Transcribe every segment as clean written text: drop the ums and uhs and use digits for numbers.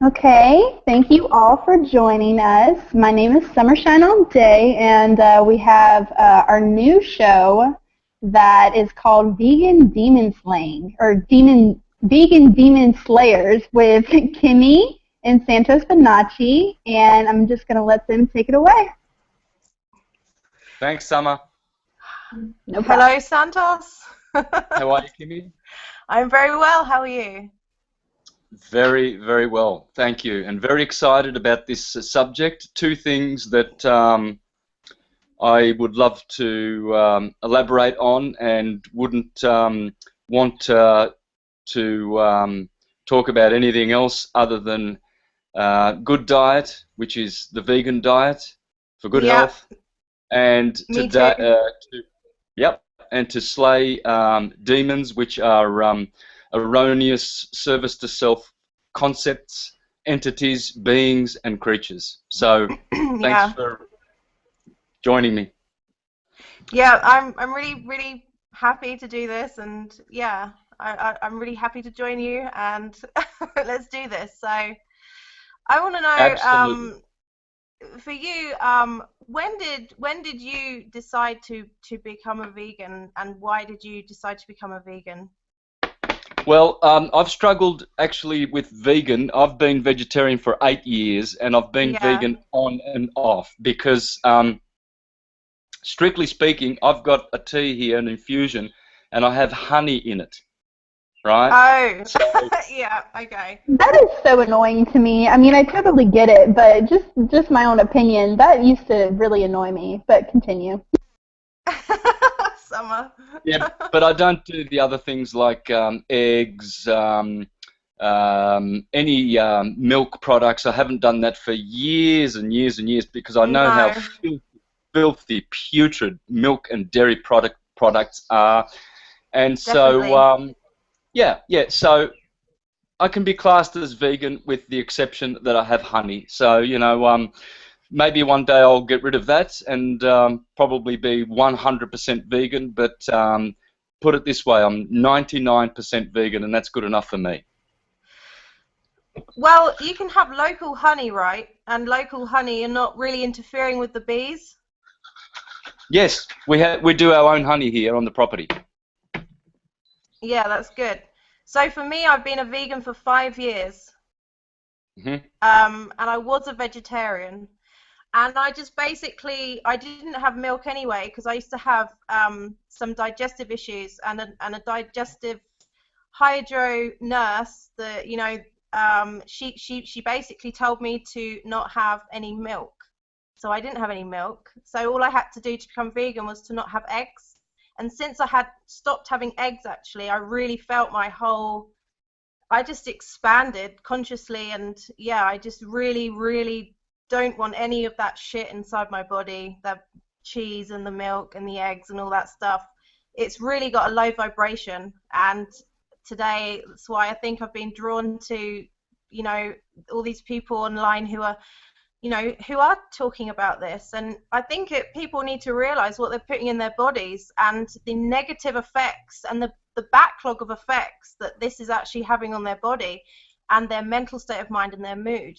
Okay, thank you all for joining us. My name is Summershine All Day, and we have our new show that is called Vegan Demon Slaying, or Vegan Demon Slayers with Kimmy and Santos Bonacci, and I'm just going to let them take it away. Thanks, Summer. No problem. Hello, Santos. How are you, Kimmy? I'm very well. How are you? Very, very well. Thank you. And very excited about this subject. Two things that I would love to elaborate on and wouldn't want to talk about anything else other than good diet, which is the vegan diet for good health, and and to slay demons, which are erroneous service to self concepts, entities, beings, and creatures. So thanks for joining me. Yeah, I'm really happy to do this, and yeah, I'm really happy to join you, and let's do this. So I want to know, Absolutely. for you, when did you decide to become a vegan, and why did you decide to become a vegan? Well, I've struggled actually with vegan. I've been vegetarian for 8 years, and I've been vegan on and off because, strictly speaking, I've got a tea here, an infusion, and I have honey in it, right? Oh, so, yeah, okay. That is so annoying to me. I mean, I totally get it, but just my own opinion, that used to really annoy me, but continue. Summer. Yeah, but I don't do the other things like eggs, any milk products. I haven't done that for years and years and years because I know how filthy, putrid milk and dairy products are. And so, so I can be classed as vegan with the exception that I have honey. So, you know, maybe one day I'll get rid of that and probably be 100% vegan, but put it this way, I'm 99% vegan, and that's good enough for me. Well, you can have local honey, right? And local honey, you're not really interfering with the bees? Yes, we do our own honey here on the property. Yeah, that's good. So for me, I've been a vegan for 5 years. Mm-hmm. And I was a vegetarian. And I just basically, I didn't have milk anyway because I used to have some digestive issues, and a digestive hydro nurse that, you know, she basically told me to not have any milk. So I didn't have any milk. So all I had to do to become vegan was to not have eggs. And since I had stopped having eggs, actually, I really felt I just expanded consciously, and yeah, I just really don't want any of that shit inside my body, the cheese and the milk and the eggs and all that stuff. It's really got a low vibration, and today that's why I think I've been drawn to, you know, all these people online who are, you know, who are talking about this. And I think people need to realize what they're putting in their bodies and the negative effects and the backlog of effects that this is actually having on their body and their mental state of mind and their mood.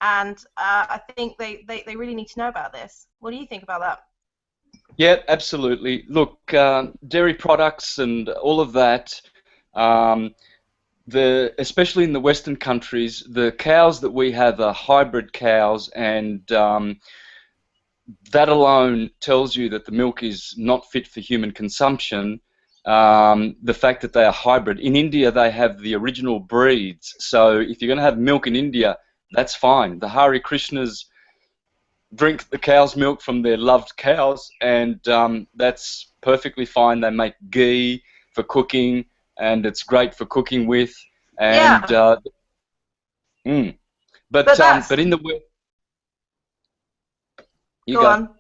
And I think they really need to know about this. What do you think about that? Yeah, absolutely. Look, dairy products and all of that, especially in the Western countries, the cows that we have are hybrid cows, and that alone tells you that the milk is not fit for human consumption. The fact that they are hybrid. In India, they have the original breeds. So if you're going to have milk in India, that's fine. The Hare Krishnas drink the cow's milk from their loved cows, and that's perfectly fine. They make ghee for cooking, and it's great for cooking with. And but in the West, you go on.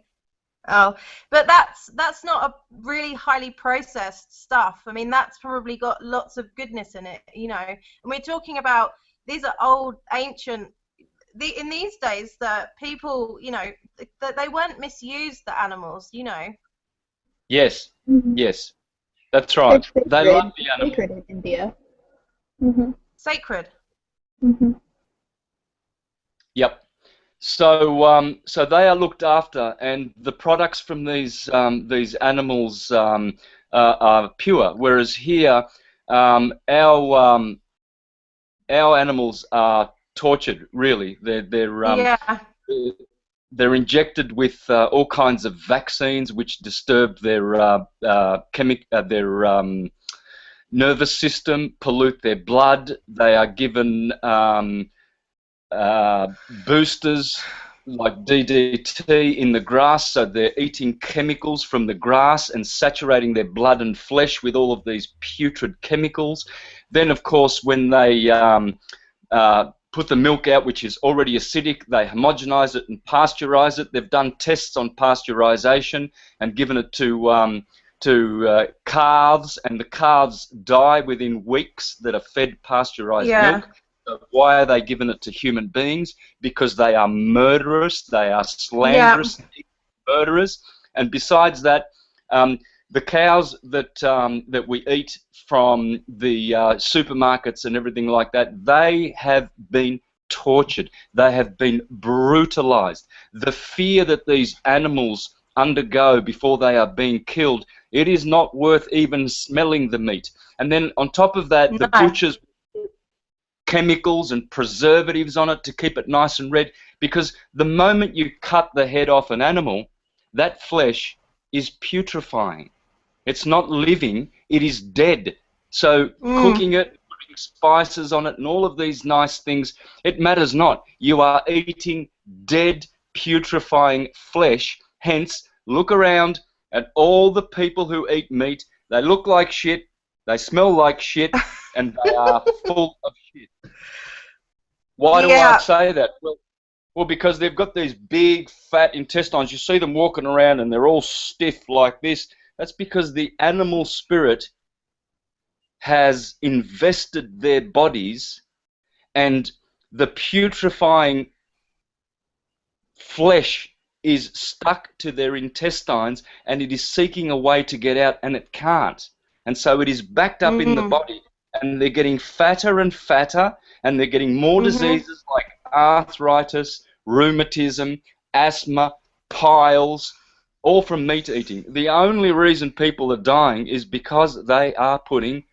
Oh, but that's not a really highly processed stuff. I mean, that's probably got lots of goodness in it, you know. And we're talking about, these are old, ancient. In these days, that people, you know, that they weren't misused, the animals, you know. Yes, yes, that's right. They love the animals. Sacred in India. Sacred. Yep. So they are looked after, and the products from these animals are pure. Whereas here, our animals are tortured. Really, Yeah. they're injected with all kinds of vaccines which disturb their nervous system, pollute their blood. They are given boosters like DDT in the grass, so they're eating chemicals from the grass and saturating their blood and flesh with all of these putrid chemicals. Then, of course, when they put the milk out, which is already acidic, they homogenize it and pasteurize it. They've done tests on pasteurization and given it to calves, and the calves die within weeks that are fed pasteurized milk. So why are they giving it to human beings? Because they are murderous, they are slanderous, murderers. And besides that, the cows that we eat from the supermarkets and everything like that, they have been tortured. They have been brutalized. The fear that these animals undergo before they are being killed, it is not worth even smelling the meat. And then on top of that, the butchers chemicals and preservatives on it to keep it nice and red, because the moment you cut the head off an animal, that flesh is putrefying. It's not living, it is dead. So cooking it, putting spices on it and all of these nice things, it matters not. You are eating dead, putrefying flesh. Hence, look around at all the people who eat meat. They look like shit, they smell like shit, and they are full of shit. Why do I say that? Well, because they've got these big, fat intestines. You see them walking around and they're all stiff like this. That's because the animal spirit has invested their bodies, and the putrefying flesh is stuck to their intestines, and it is seeking a way to get out, and it can't. And so it is backed up in the body, and they're getting fatter and fatter, and they're getting more diseases like arthritis, rheumatism, asthma, piles, all from meat eating. The only reason people are dying is because they are putting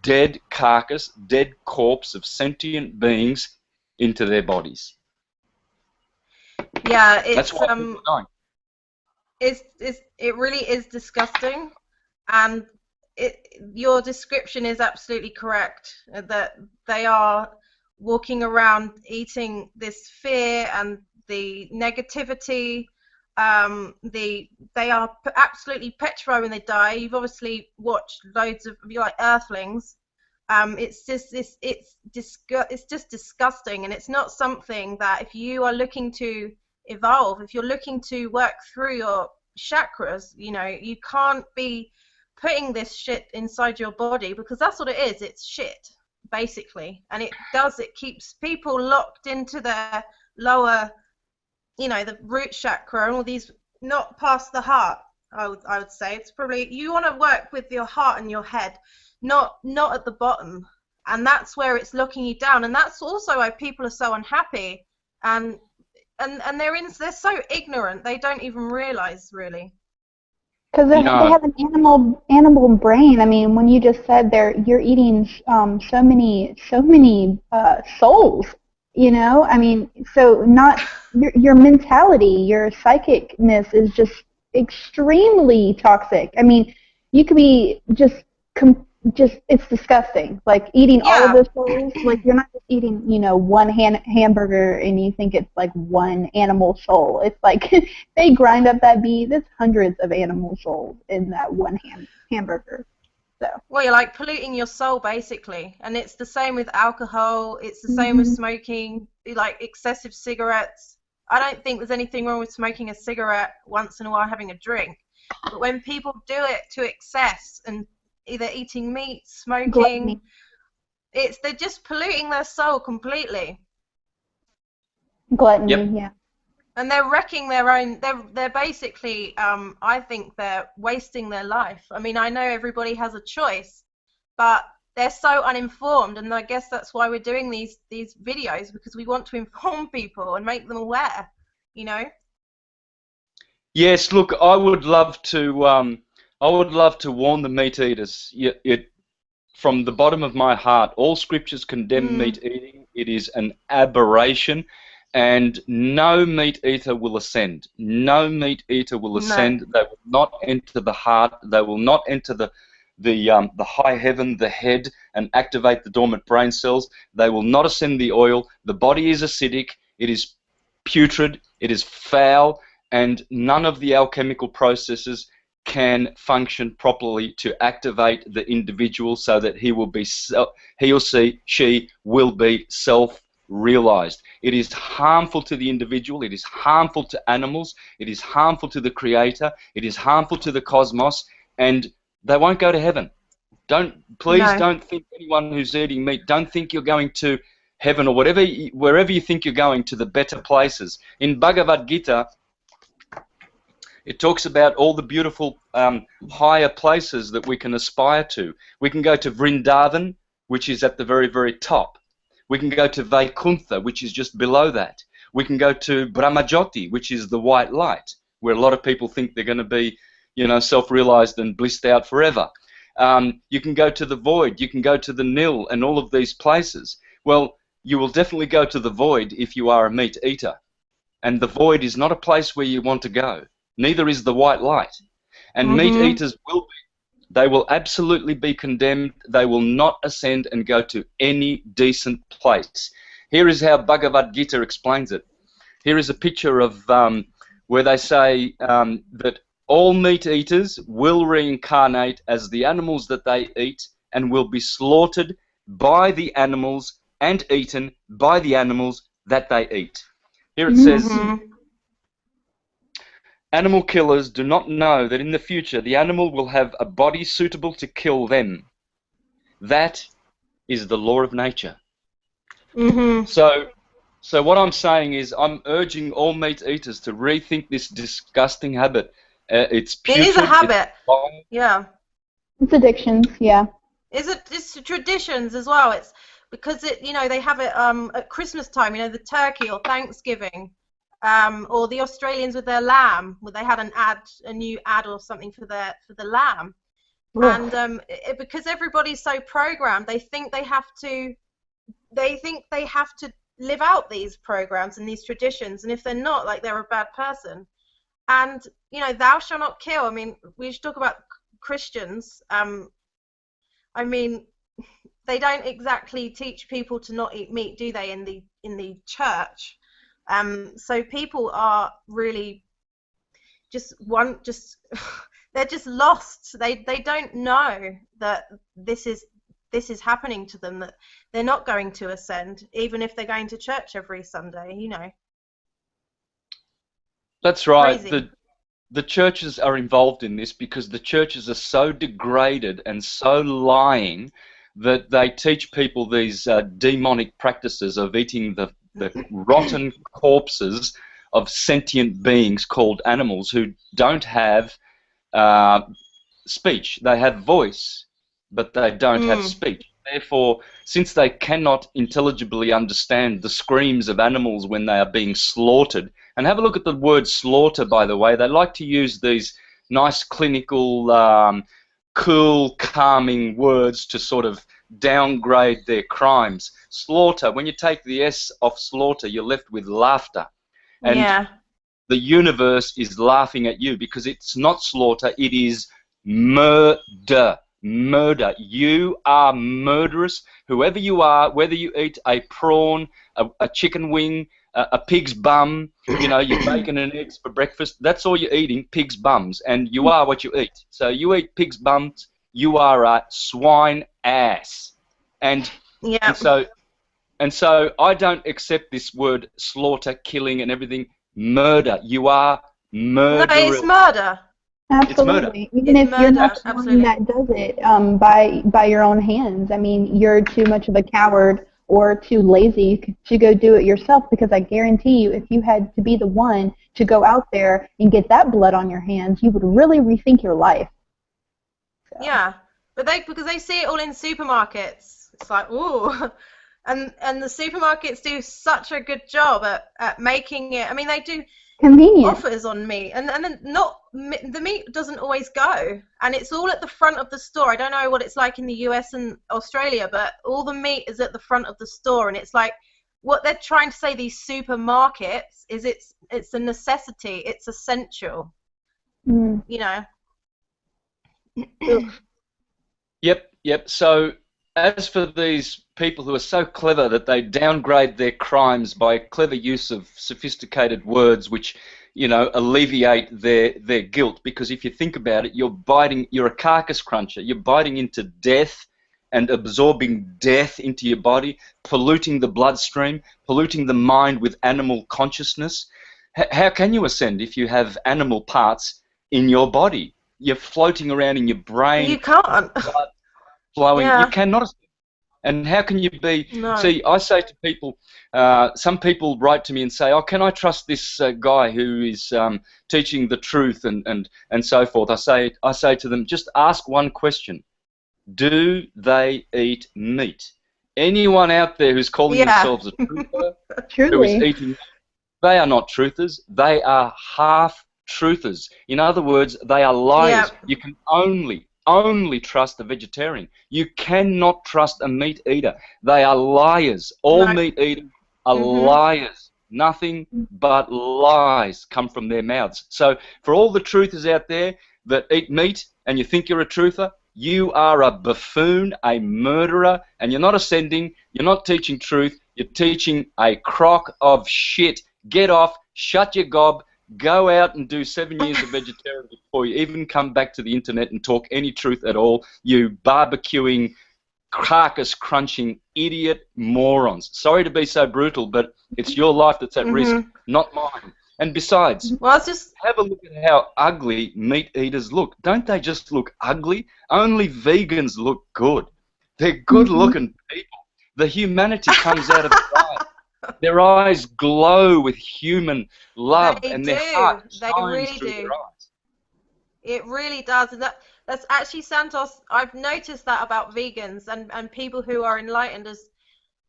dead carcass, dead corpse of sentient beings into their bodies. Yeah, That's why people are dying. It really is disgusting, and your description is absolutely correct, that they are walking around eating this fear and the negativity. They are absolutely petrified when they die. You've obviously watched loads of Earthlings. It's just disgusting, and it's not something that, if you are looking to evolve, if you're looking to work through your chakras, you can't be putting this shit inside your body, because that's what it is. It's shit, basically, and it keeps people locked into their lower, the root chakra and all these, not past the heart. I would say it's probably, you want to work with your heart and your head, not at the bottom, and that's where it's locking you down, and that's also why people are so unhappy, and they're so ignorant, they don't even realize, really. Because they have an animal brain. I mean, when you just said you're eating so many souls. I mean, so not your mentality, your psychicness is just extremely toxic. I mean, you could be just it's disgusting. Like eating all of those souls. Like you're not just eating, one hamburger and you think it's like one animal soul. It's like they grind up that beef. There's hundreds of animal souls in that one hamburger. So. Well, you're like polluting your soul, basically, and it's the same with alcohol. It's the same with smoking, like excessive cigarettes. I don't think there's anything wrong with smoking a cigarette once in a while, having a drink, but when people do it to excess and either eating meat, smoking, they're just polluting their soul completely. Gluttony, yeah. And they're wrecking their own. They're basically. I think they're wasting their life. I mean, I know everybody has a choice, but they're so uninformed, and I guess that's why we're doing these videos, because we want to inform people and make them aware, you know. Yes, look, I would love to warn the meat eaters. From the bottom of my heart, all scriptures condemn meat eating. It is an aberration, and no meat eater will ascend. No meat eater will ascend. They will not enter the heart. They will not enter the high heaven, the head, and activate the dormant brain cells. They will not ascend the oil. The body is acidic. It is putrid. It is foul, and none of the alchemical processes can function properly to activate the individual so that he or she will be self-realized. It is harmful to the individual. It is harmful to animals. It is harmful to the Creator. It is harmful to the cosmos, and they won't go to heaven. Please don't think, anyone who's eating meat, don't think you're going to heaven or wherever you think you're going, to the better places. In Bhagavad Gita, it talks about all the beautiful higher places that we can aspire to. We can go to Vrindavan, which is at the very, very top. We can go to Vaikuntha, which is just below that. We can go to Brahmajyoti, which is the white light, where a lot of people think they're going to be, you know, self-realized and blissed out forever. You can go to the void. You can go to the nil and all of these places. Well, you will definitely go to the void if you are a meat eater. And the void is not a place where you want to go. Neither is the white light. And meat eaters will be. They will absolutely be condemned. They will not ascend and go to any decent place. Here is how Bhagavad Gita explains it. Here is a picture of where they say that all meat eaters will reincarnate as the animals that they eat and will be slaughtered by the animals and eaten by the animals that they eat. Here it says, animal killers do not know that in the future the animal will have a body suitable to kill them. That is the law of nature. So what I'm saying is I'm urging all meat eaters to rethink this disgusting habit. It's putrid, it is a habit. Yeah. It's addictions. Yeah. It's traditions as well. It's because they have it at Christmas time. You know, the turkey or Thanksgiving. Or the Australians with their lamb, where they had a new ad or something for the lamb, and because everybody's so programmed, they think they have to live out these programs and these traditions, and if they're not, like, they're a bad person. And thou shalt not kill. I mean, we should talk about Christians. I mean, they don't exactly teach people to not eat meat, do they? In the church. So people are really they're just lost. They don't know that this is happening to them, that they're not going to ascend, even if they're going to church every Sunday, That's right. Crazy. The churches are involved in this because the churches are so degraded and so lying that they teach people these demonic practices of eating the rotten corpses of sentient beings called animals who don't have speech. They have voice, but they don't have speech. Therefore, since they cannot intelligibly understand the screams of animals when they are being slaughtered, and have a look at the word slaughter, by the way, they like to use these nice clinical, cool, calming words to sort of downgrade their crimes. Slaughter, when you take the S off slaughter, you're left with laughter. And the universe is laughing at you because it's not slaughter, it is murder. Murder. You are murderous. Whoever you are, whether you eat a prawn, a chicken wing, a pig's bum, you're bacon and eggs for breakfast, that's all you're eating, pig's bums. And you are what you eat. So you eat pig's bums, you are a swine ass. And so I don't accept this word slaughter, killing and everything. Murder. You are murderous. No, it's murder. Absolutely. Even if you're not the one that does it by your own hands. I mean, you're too much of a coward or too lazy to go do it yourself, because I guarantee you, if you had to be the one to go out there and get that blood on your hands, you would really rethink your life. So. Yeah. But because they see it all in supermarkets. It's like, ooh. And the supermarkets do such a good job at making it. I mean, they do convenient offers on meat, and then the meat doesn't always go, and it's all at the front of the store. I don't know what it's like in the US and Australia, but all the meat is at the front of the store, and it's like what they're trying to say, these supermarkets, is it's a necessity, it's essential. You know. Yep. So as for these people who are so clever that they downgrade their crimes by clever use of sophisticated words which, you know, alleviate their guilt, because if you think about it, you're a carcass cruncher. You're biting into death and absorbing death into your body, polluting the bloodstream, polluting the mind with animal consciousness. How can you ascend if you have animal parts in your body? You're floating around in your brain. You can't. Blood flowing. Yeah. You cannot. And how can you be? No. See, I say to people, some people write to me and say, "Oh, can I trust this guy who is teaching the truth and so forth?" I say to them, just ask one question: do they eat meat? Anyone out there who's calling themselves a truther, who is eating meat, they are not truthers. They are half-truthers. In other words, they are liars. Yeah. You can only trust a vegetarian. You cannot trust a meat eater. They are liars. All meat eaters are liars. Nothing but lies come from their mouths. So for all the truthers out there that eat meat and you think you're a truther, you are a buffoon, a murderer, and you're not ascending, you're not teaching truth, you're teaching a crock of shit. Get off, shut your gob, go out and do 7 years of vegetarian before you even come back to the internet and talk any truth at all, you barbecuing, carcass-crunching idiot morons. Sorry to be so brutal, but it's your life that's at risk, not mine. And besides, have a look at how ugly meat eaters look. Don't they just look ugly? Only vegans look good. They're good-looking people. The humanity comes out of their eyes. Their eyes glow with human love, and their heart shines through their eyes. It really does. And that's actually, Santos, I've noticed that about vegans and people who are enlightened, is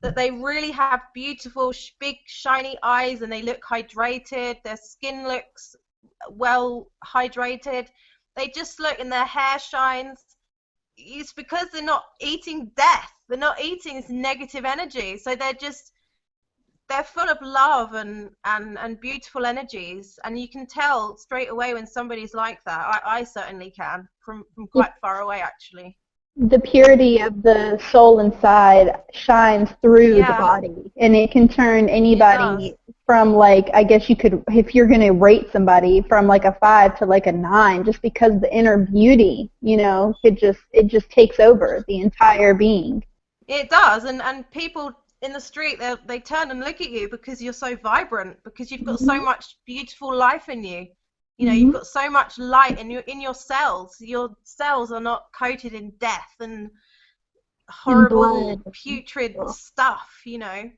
that they really have beautiful, big, shiny eyes, and they look hydrated. Their skin looks well hydrated. They just look, and their hair shines. It's because they're not eating death. They're not eating this negative energy. So they're full of love and beautiful energies, and you can tell straight away when somebody's like that. I certainly can, from quite far away, actually. The purity of the soul inside shines through the body, and it can turn anybody from, like, I guess you could, if you're going to rate somebody, from like a 5 to like a 9, just because the inner beauty, you know, it just takes over the entire being. It does, and people in the street, they turn and look at you because you're so vibrant, because you've got so much beautiful life in you. You know, you've got so much light in your cells. Your cells are not coated in death and horrible, putrid stuff, you know.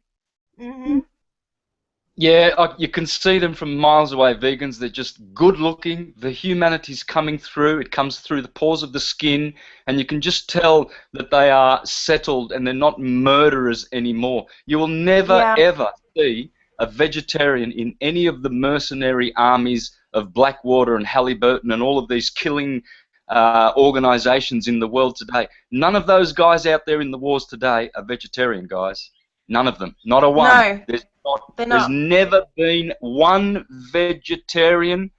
Yeah, you can see them from miles away, vegans. They're just good-looking. The humanity's coming through. It comes through the pores of the skin, and you can just tell that they are settled and they're not murderers anymore. You will never, ever see a vegetarian in any of the mercenary armies of Blackwater and Halliburton and all of these killing organizations in the world today. None of those guys out there in the wars today are vegetarian, guys. None of them. Not a one. No, there's never been one vegetarian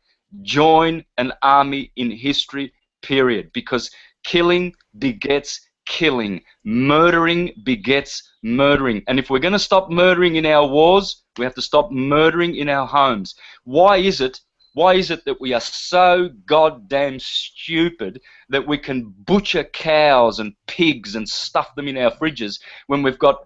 join an army in history, period. Because killing begets killing. Murdering begets murdering. And if we're going to stop murdering in our wars, we have to stop murdering in our homes. Why is it that we are so goddamn stupid that we can butcher cows and pigs and stuff them in our fridges when we've got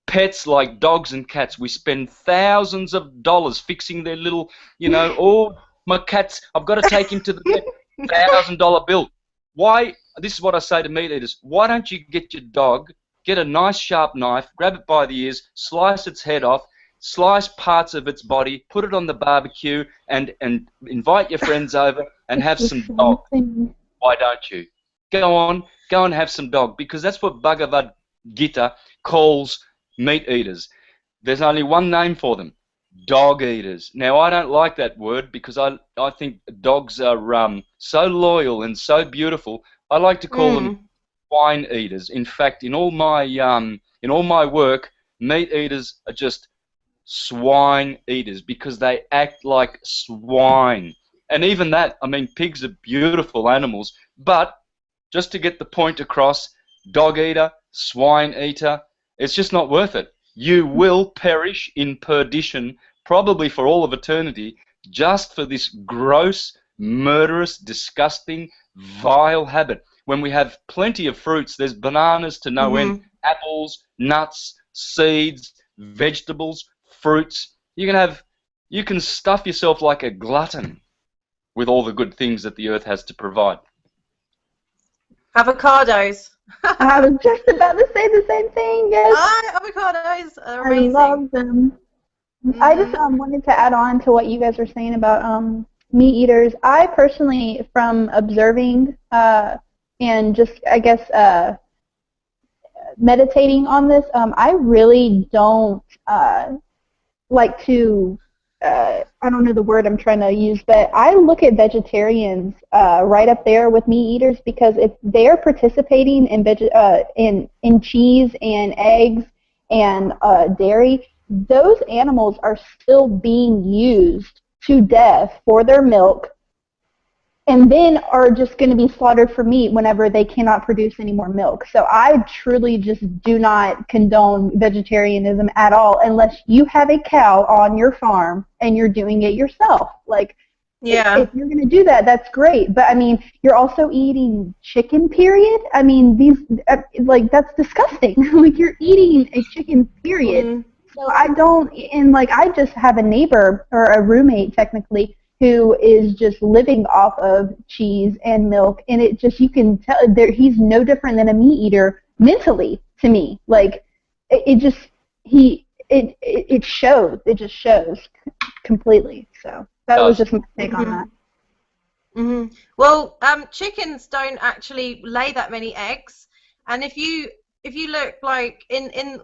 pets like dogs and cats? We spend thousands of dollars fixing their little, you know, oh, my cat's, I've got to take him to the vet, $1,000 bill. Why, this is what I say to meat eaters, why don't you get your dog, get a nice sharp knife, grab it by the ears, slice its head off, slice parts of its body, put it on the barbecue, and invite your friends over and have some dog. Why don't you? go and have some dog, because that's what Bhagavad Gita calls meat eaters. There's only one name for them: dog eaters. Now, I don't like that word because I think dogs are so loyal and so beautiful. I like to call them swine eaters. In fact, in all my work, meat eaters are just swine eaters because they act like swine. And even that, I mean, pigs are beautiful animals, but just to get the point across, dog eater, swine eater, it's just not worth it. You will perish in perdition, probably for all of eternity, just for this gross, murderous, disgusting, vile habit. When we have plenty of fruits, there's bananas to no end, apples, nuts, seeds, vegetables, fruits. You can stuff yourself like a glutton with all the good things that the earth has to provide. Avocados. I was just about to say the same thing. Yes. Avocados are amazing. I love them. I just wanted to add on to what you guys were saying about meat eaters. I personally, from observing and just, I guess, meditating on this, I really don't like to, I don't know the word I'm trying to use, but I look at vegetarians right up there with meat eaters, because if they're participating in cheese and eggs and dairy, those animals are still being used to death for their milk, and then are just going to be slaughtered for meat whenever they cannot produce any more milk. So I truly just do not condone vegetarianism at all, unless you have a cow on your farm and you're doing it yourself. Like, if you're going to do that, that's great. But, I mean, you're also eating chicken, period. I mean, like, that's disgusting. Like, you're eating a chicken, period. So I don't, and, like, I just have a neighbor, or a roommate, technically, who is just living off of cheese and milk, and it just, you can tell he's no different than a meat eater mentally to me. Like, it just shows completely. So that was just my take on that. Well, chickens don't actually lay that many eggs, and if you look, like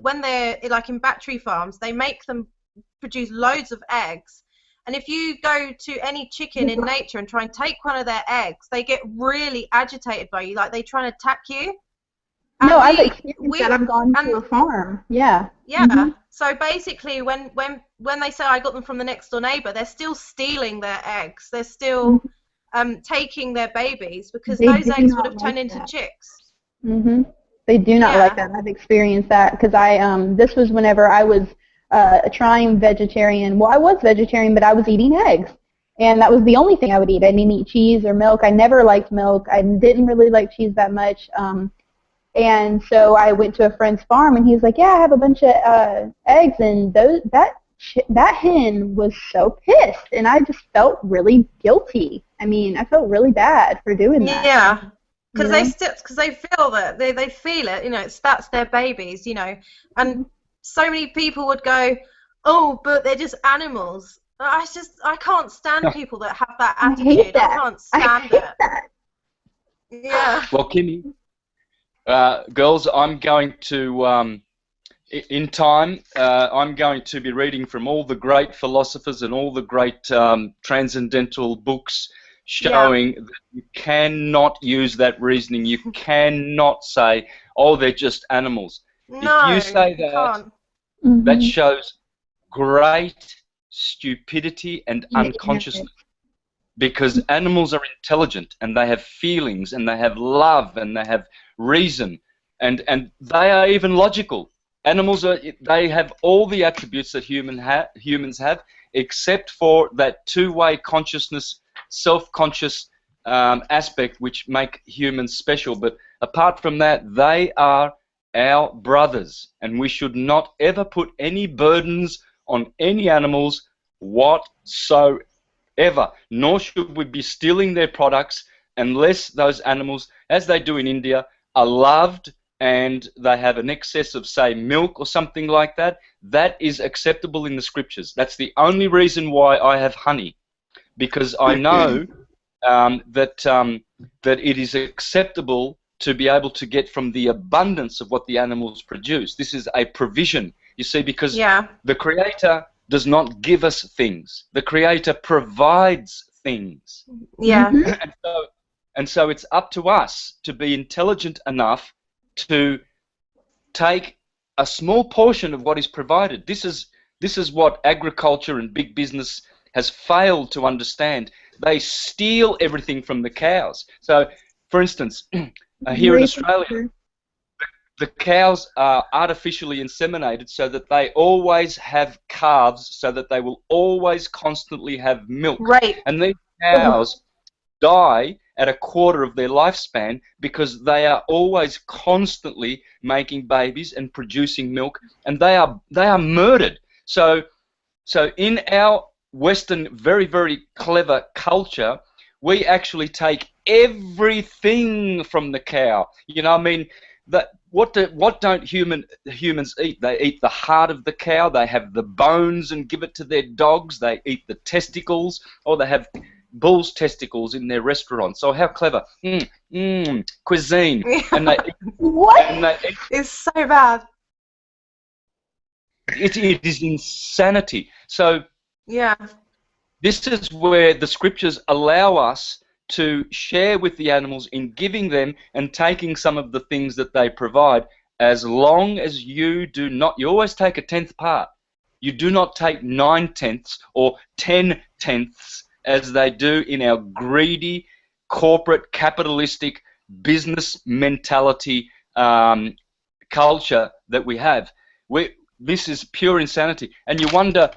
when they're like in battery farms, they make them produce loads of eggs. And if you go to any chicken in nature and try and take one of their eggs, they get really agitated by you, like they try and attack you. And I've experienced that. I've gone to a farm. Yeah. So basically, when they say I got them from the next door neighbor, they're still stealing their eggs. They're still taking their babies, because those eggs would have turned into chicks. They do not like that. I've experienced that, because this was whenever I was trying vegetarian. Well, I was vegetarian, but I was eating eggs, and that was the only thing I would eat. I didn't eat cheese or milk. I never liked milk. I didn't really like cheese that much. And so I went to a friend's farm, and he's like, "Yeah, I have a bunch of eggs," and that hen was so pissed, and I just felt really guilty. I mean, I felt really bad for doing that. Yeah. Because they feel that they feel it, you know. That's their babies, you know, and so many people would go, "Oh, but they're just animals." I can't stand people that have that attitude. I can't stand it. Yeah. Well, Kimmy, girls, I'm going to in time. I'm going to be reading from all the great philosophers and all the great transcendental books, showing that you cannot use that reasoning. You cannot say, "Oh, they're just animals." No, if you say that, that shows great stupidity and unconsciousness, because animals are intelligent, and they have feelings, and they have love, and they have reason, and they are even logical. Animals they have all the attributes that humans have, except for that two-way consciousness, self-conscious aspect, which make humans special. But apart from that, they are our brothers, and we should not ever put any burdens on any animals whatsoever, nor should we be stealing their products unless those animals, as they do in India, are loved and they have an excess of, say, milk or something like that. That is acceptable in the scriptures. That's the only reason why I have honey, because I know that it is acceptable to be able to get from the abundance of what the animals produce. This is a provision, you see, because the Creator does not give us things. The Creator provides things. Yeah. And so it's up to us to be intelligent enough to take a small portion of what is provided. This is what agriculture and big business has failed to understand. They steal everything from the cows. So, for instance, here in Australia, the cows are artificially inseminated so that they always have calves, so that they will always constantly have milk. Right. And these cows die at a quarter of their lifespan because they are always constantly making babies and producing milk, and they are murdered. So in our Western, very, very clever culture, we actually take everything from the cow. You know, I mean, what don't humans eat? They eat the heart of the cow. They have the bones and give it to their dogs. They eat the testicles, or they have bull's testicles in their restaurant. So how clever. Cuisine. And they eat, what? And they eat, it's so bad. It is insanity. So yeah, this is where the scriptures allow us to share with the animals in giving them and taking some of the things that they provide, as long as you do not, you always take a 10th part. You do not take 9/10 or 10/10 as they do in our greedy, corporate, capitalistic, business mentality culture that we have. This is pure insanity, and you wonder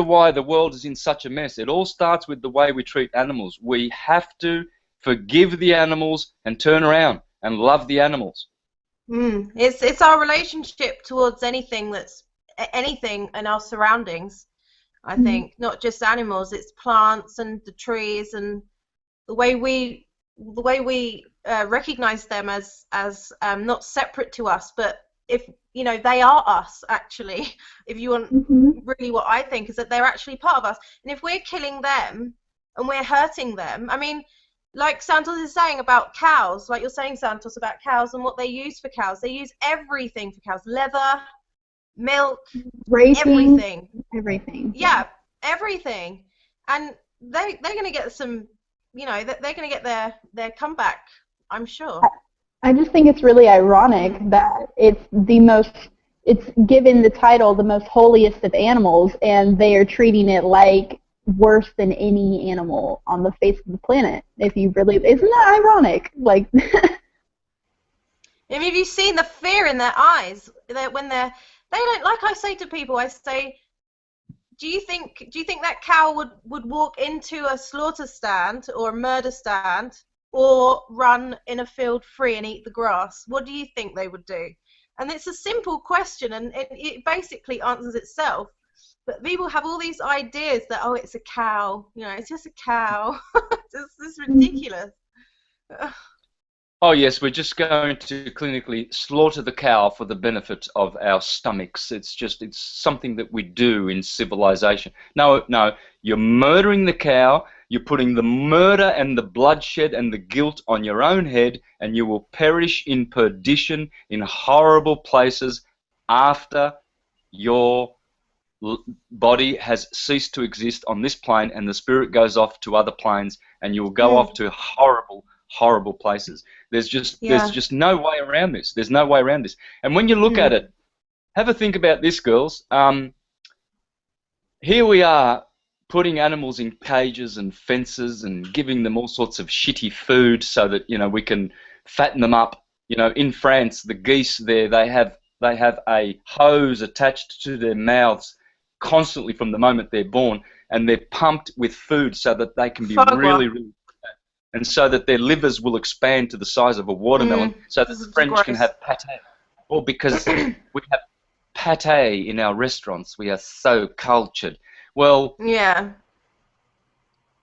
why the world is in such a mess. It all starts with the way we treat animals. We have to forgive the animals and turn around and love the animals. It's our relationship towards anything in our surroundings. I think not just animals. It's plants and the trees, and the way we recognize them as not separate to us, but if you know, they are us, actually. If you want, really what I think is that they're actually part of us. And if we're killing them and we're hurting them, I mean, like Santos is saying about cows, like you're saying, Santos, about cows and what they use for cows. They use everything for cows. Leather, milk, everything. Yeah, everything. And they're going to get some, you know, they're going to get their comeback, I'm sure. I just think it's really ironic that it's given the title the most holiest of animals, and they are treating it like worse than any animal on the face of the planet. If you really, isn't that ironic? Like, I mean, have you seen the fear in their eyes? When they don't, like I say to people, I say, do you think that cow would walk into a slaughter stand or a murder stand, or run in a field free and eat the grass? What do you think they would do? And it's a simple question, and it basically answers itself. But people have all these ideas that, oh, it's a cow, you know, it's just a cow. It's ridiculous. Oh yes, we're just going to clinically slaughter the cow for the benefit of our stomachs. It's something that we do in civilization. No, you're murdering the cow. You're putting the murder and the bloodshed and the guilt on your own head, and you will perish in perdition in horrible places after your body has ceased to exist on this plane, and the spirit goes off to other planes, and you will go off to horrible places. There's just no way around this. There's no way around this. And when you look at it, have a think about this, girls. Here we are, putting animals in cages and fences and giving them all sorts of shitty food so that, you know, we can fatten them up. You know, in France, the geese there, they have a hose attached to their mouths constantly from the moment they're born, and they're pumped with food so that they can be really fat, and so that their livers will expand to the size of a watermelon, so that the French can have pâté. Or because we have pâté in our restaurants, we are so cultured. Well, yeah,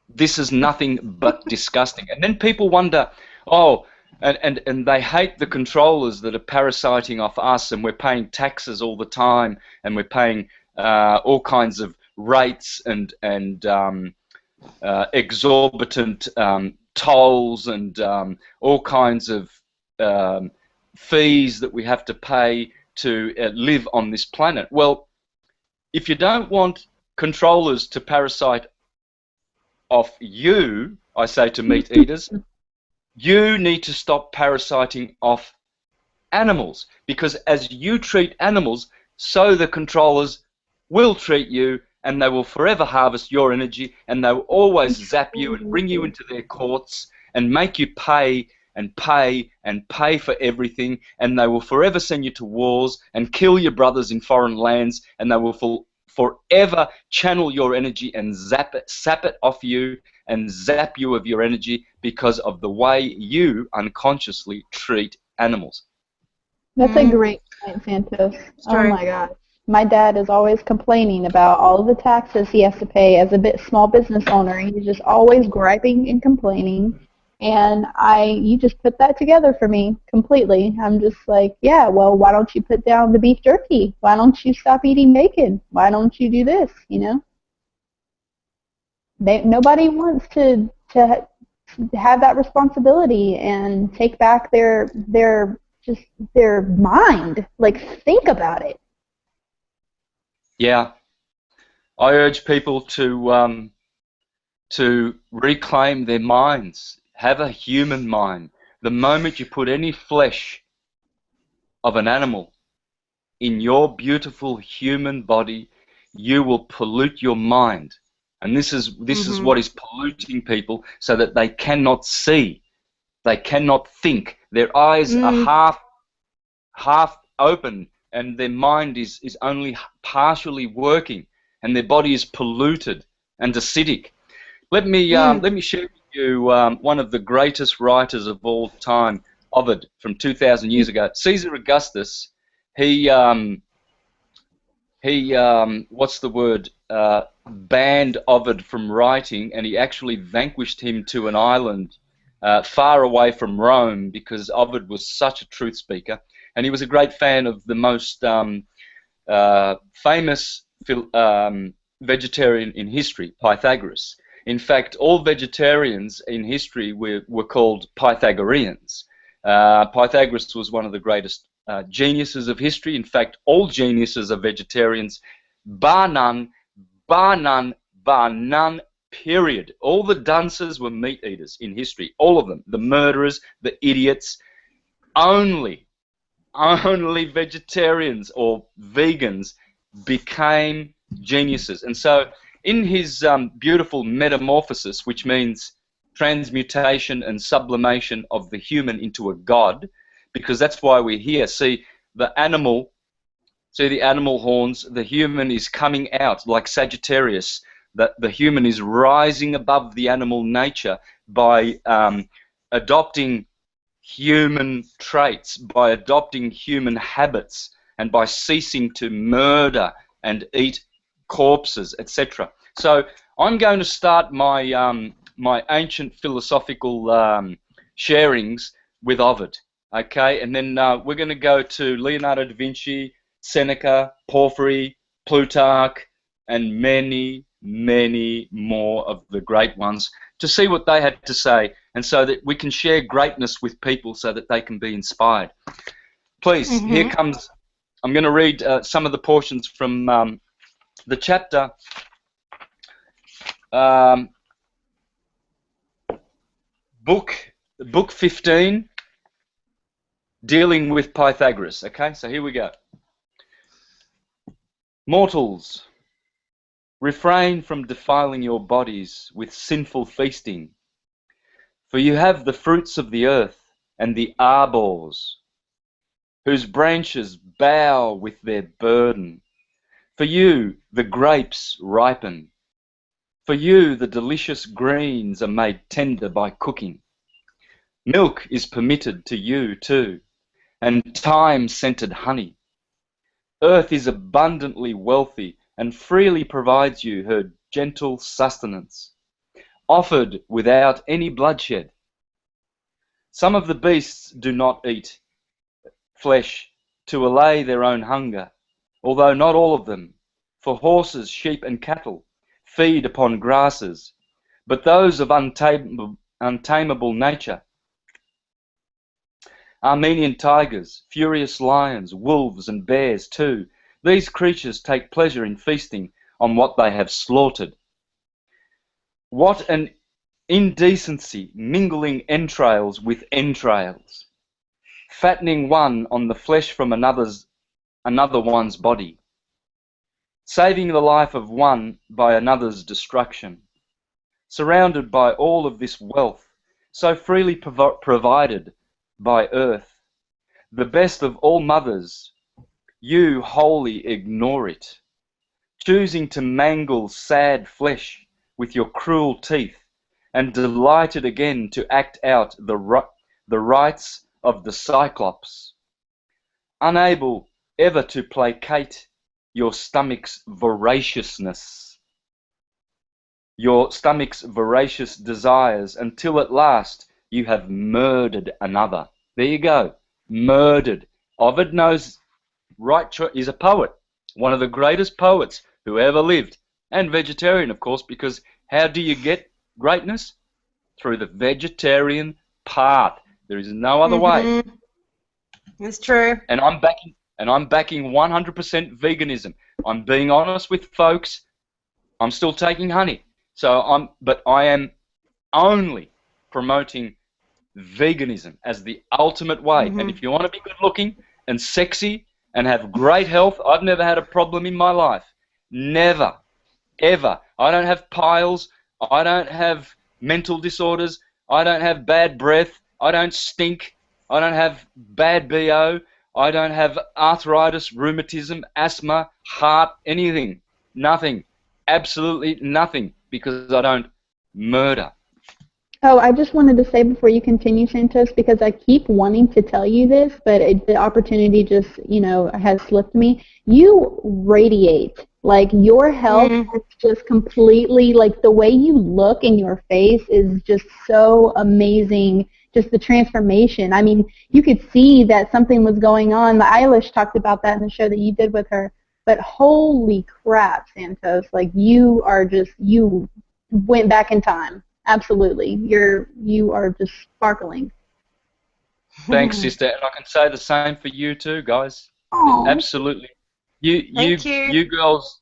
this is nothing but disgusting. And then people wonder, oh, and they hate the controllers that are parasiting off us, and we're paying taxes all the time, and we're paying all kinds of rates and exorbitant tolls and all kinds of fees that we have to pay to live on this planet. Well, if you don't want controllers to parasite off you, I say to meat eaters, you need to stop parasiting off animals, because as you treat animals, so the controllers will treat you, and they will forever harvest your energy, and they will always zap you and bring you into their courts and make you pay and pay and pay for everything, and they will forever send you to wars and kill your brothers in foreign lands, and they will forever channel your energy and sap it off you and zap you of your energy because of the way you unconsciously treat animals. That's a great point, Santos. Oh my God. My dad is always complaining about all of the taxes he has to pay as a small business owner. He's just always griping and complaining. And you just put that together for me completely. I'm just like, yeah, well, why don't you put down the beef jerky? Why don't you stop eating bacon? Why don't you do this, you know? Nobody wants to have that responsibility and take back their mind. Like, think about it. Yeah, I urge people to reclaim their minds. Have a human mind. The moment you put any flesh of an animal in your beautiful human body, you will pollute your mind. And this is what is polluting people, so that they cannot see, they cannot think. Their eyes are half open, and their mind is only partially working, and their body is polluted and acidic. Let me share with you one of the greatest writers of all time, Ovid, from 2,000 years ago. Caesar Augustus, he what's the word? Banned Ovid from writing, and he actually vanquished him to an island far away from Rome, because Ovid was such a truth speaker, and he was a great fan of the most famous vegetarian in history, Pythagoras. In fact, all vegetarians in history were called Pythagoreans. Pythagoras was one of the greatest geniuses of history. In fact, all geniuses are vegetarians, bar none, period. All the dunces were meat eaters in history, all of them. The murderers, the idiots. Only vegetarians or vegans became geniuses. And so in his beautiful Metamorphosis, which means transmutation and sublimation of the human into a god, because that's why we're here. See the animal horns, the human is coming out like Sagittarius, that the human is rising above the animal nature by adopting human traits, by adopting human habits, and by ceasing to murder and eat corpses, etc. So I'm going to start my my ancient philosophical sharings with Ovid, okay, and then we're going to go to Leonardo da Vinci, Seneca, Porphyry, Plutarch, and many more of the great ones, to see what they had to say, and so that we can share greatness with people so that they can be inspired. Please, here comes, I'm going to read some of the portions from the chapter book 15, dealing with Pythagoras. Okay, so here we go. Mortals, refrain from defiling your bodies with sinful feasting, for you have the fruits of the earth and the arbors, whose branches bow with their burden. For you the grapes ripen. For you the delicious greens are made tender by cooking. Milk is permitted to you too, and thyme-scented honey. Earth is abundantly wealthy and freely provides you her gentle sustenance, offered without any bloodshed. Some of the beasts do not eat flesh to allay their own hunger, although not all of them, for horses, sheep, and cattle feed upon grasses, but those of untamable nature Armenian tigers, furious lions, wolves and bears too. These creatures take pleasure in feasting on what they have slaughtered. What an indecency, mingling entrails with entrails, fattening one on the flesh from another one's body, saving the life of one by another's destruction. Surrounded by all of this wealth, so freely provided by earth, the best of all mothers, you wholly ignore it, choosing to mangle sad flesh with your cruel teeth, and delighted again to act out the rites of the Cyclops, unable ever to placate your stomach's voraciousness, your stomach's voracious desires, until at last you have murdered another. There you go, murdered. Ovid knows right choice. He's a poet, one of the greatest poets who ever lived, and vegetarian, of course, because how do you get greatness? Through the vegetarian path. There is no other way. It's true. And I'm backing 100% veganism. I'm being honest with folks. I'm still taking honey. But I am only promoting veganism as the ultimate way. And if you want to be good looking and sexy and have great health, I've never had a problem in my life. Never. Ever. I don't have piles. I don't have mental disorders. I don't have bad breath. I don't stink. I don't have bad BO. I don't have arthritis, rheumatism, asthma, heart, anything. Nothing. Absolutely nothing, because I don't murder. Oh, I just wanted to say before you continue, Santos, because I keep wanting to tell you this, but the opportunity just, has slipped me. You radiate. Like, your health is just completely, like, the way you look in your face is just so amazing, just the transformation. I mean, you could see that something was going on. Eilish talked about that in the show that you did with her. But holy crap, Santos, like, you went back in time. Absolutely. You are just sparkling. Thanks, sister. And I can say the same for you too, guys. Aww. Absolutely. You girls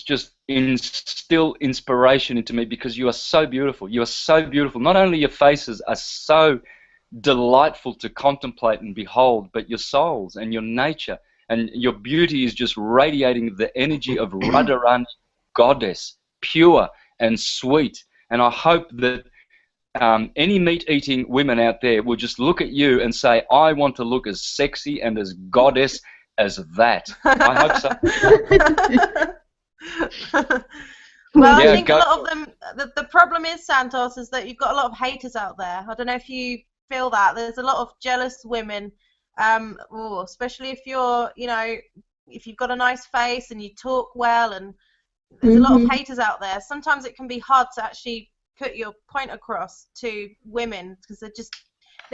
just instill inspiration into me, because you are so beautiful. You are so beautiful. Not only your faces are so delightful to contemplate and behold, but your souls and your nature and your beauty is just radiating the energy of Radharani, goddess, pure and sweet. And I hope that any meat-eating women out there will just look at you and say, I want to look as sexy and as goddess as that. I hope so. Well, yeah, I think a lot of them, the problem is, Santos, is that you've got a lot of haters out there. I don't know if you feel that. There's a lot of jealous women, especially if you're, if you've got a nice face and you talk well, and there's a lot of haters out there. Sometimes it can be hard to actually put your point across to women, because they're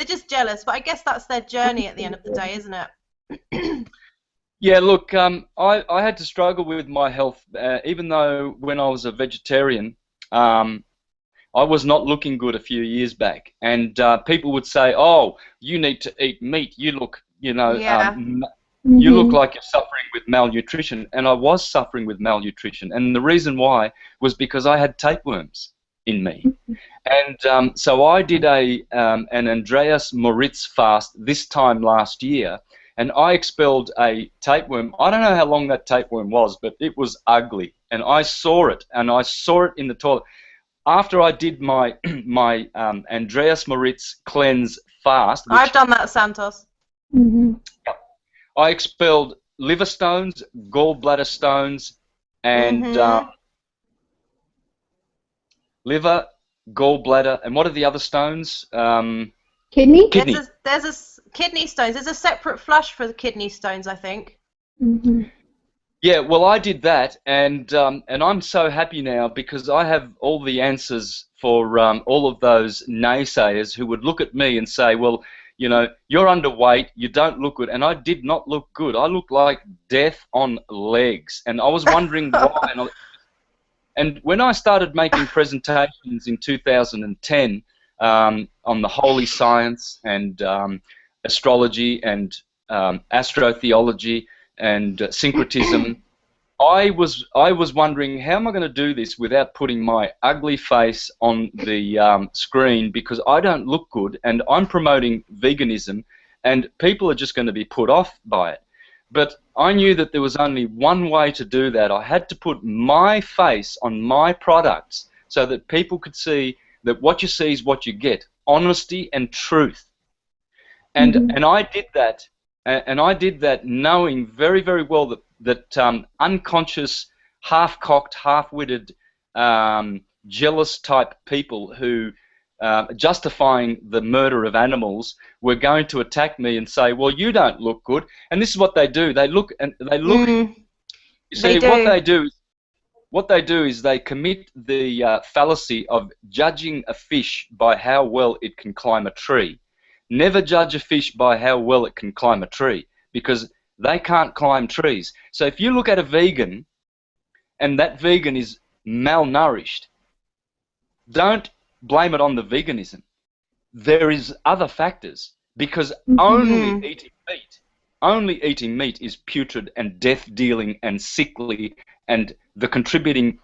just jealous. But I guess that's their journey at the end of the day, isn't it? Yeah, look, I had to struggle with my health, even though when I was a vegetarian, I was not looking good a few years back. And people would say, oh, you need to eat meat. You look, you look like you're suffering with malnutrition. And I was suffering with malnutrition. And the reason why was because I had tapeworms in me. And so I did an Andreas Moritz fast this time last year. And I expelled a tapeworm. I don't know how long that tapeworm was, but it was ugly. And I saw it, and I saw it in the toilet. After I did my Andreas Moritz cleanse fast. I've done that, Santos. I expelled liver stones, gallbladder stones, and liver, gallbladder, and what are the other stones? Kidney? There's a kidney stones. There's a separate flush for the kidney stones, I think. Yeah, well, I did that, and I'm so happy now, because I have all the answers for all of those naysayers who would look at me and say, well, you're underweight, you don't look good, and I did not look good. I looked like death on legs, and I was wondering why. And when I started making presentations in 2010, on the holy science and astrology and astrotheology and syncretism. I was wondering, how am I going to do this without putting my ugly face on the screen, because I don't look good and I'm promoting veganism and people are just going to be put off by it. But I knew that there was only one way to do that. I had to put my face on my products so that people could see that what you see is what you get, honesty and truth. And I did that, and I did that knowing very, very well that unconscious, half-cocked, half-witted, jealous type people who justifying the murder of animals were going to attack me and say, well, you don't look good. And this is what they do. They look and they look. You see, what they do is they commit the fallacy of judging a fish by how well it can climb a tree. Never judge a fish by how well it can climb a tree, because they can't climb trees. So if you look at a vegan and that vegan is malnourished, don't blame it on the veganism. There is other factors, because only eating meat is putrid and death-dealing and sickly and the contributing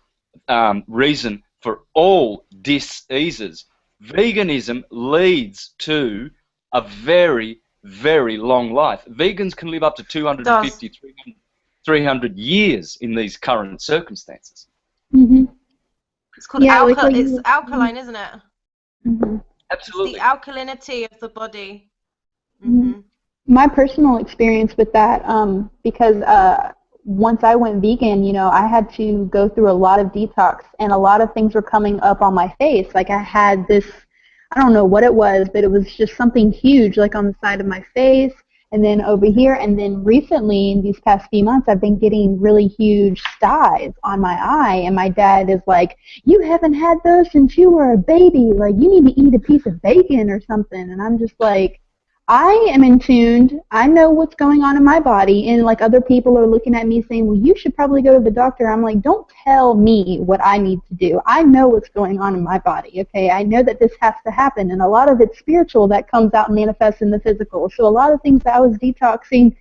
reason for all diseases. Veganism leads to a very, very long life. Vegans can live up to 250, 300 years in these current circumstances. It's called it's alkaline, isn't it? Absolutely. It's the alkalinity of the body. My personal experience with that, because once I went vegan, you know, I had to go through a lot of detox, and a lot of things were coming up on my face. Like I had this, I don't know what it was, but it was just something huge, like on the side of my face, and then over here, and then recently, in these past few months, I've been getting really huge styes on my eye, and my dad is like, you haven't had those since you were a baby, like, you need to eat a piece of bacon or something, and I'm just like, I am in tune, I know what's going on in my body, and like other people are looking at me saying, well, you should probably go to the doctor. I'm like, don't tell me what I need to do. I know what's going on in my body, okay? I know that this has to happen, and a lot of it's spiritual that comes out and manifests in the physical. So a lot of things that I was detoxing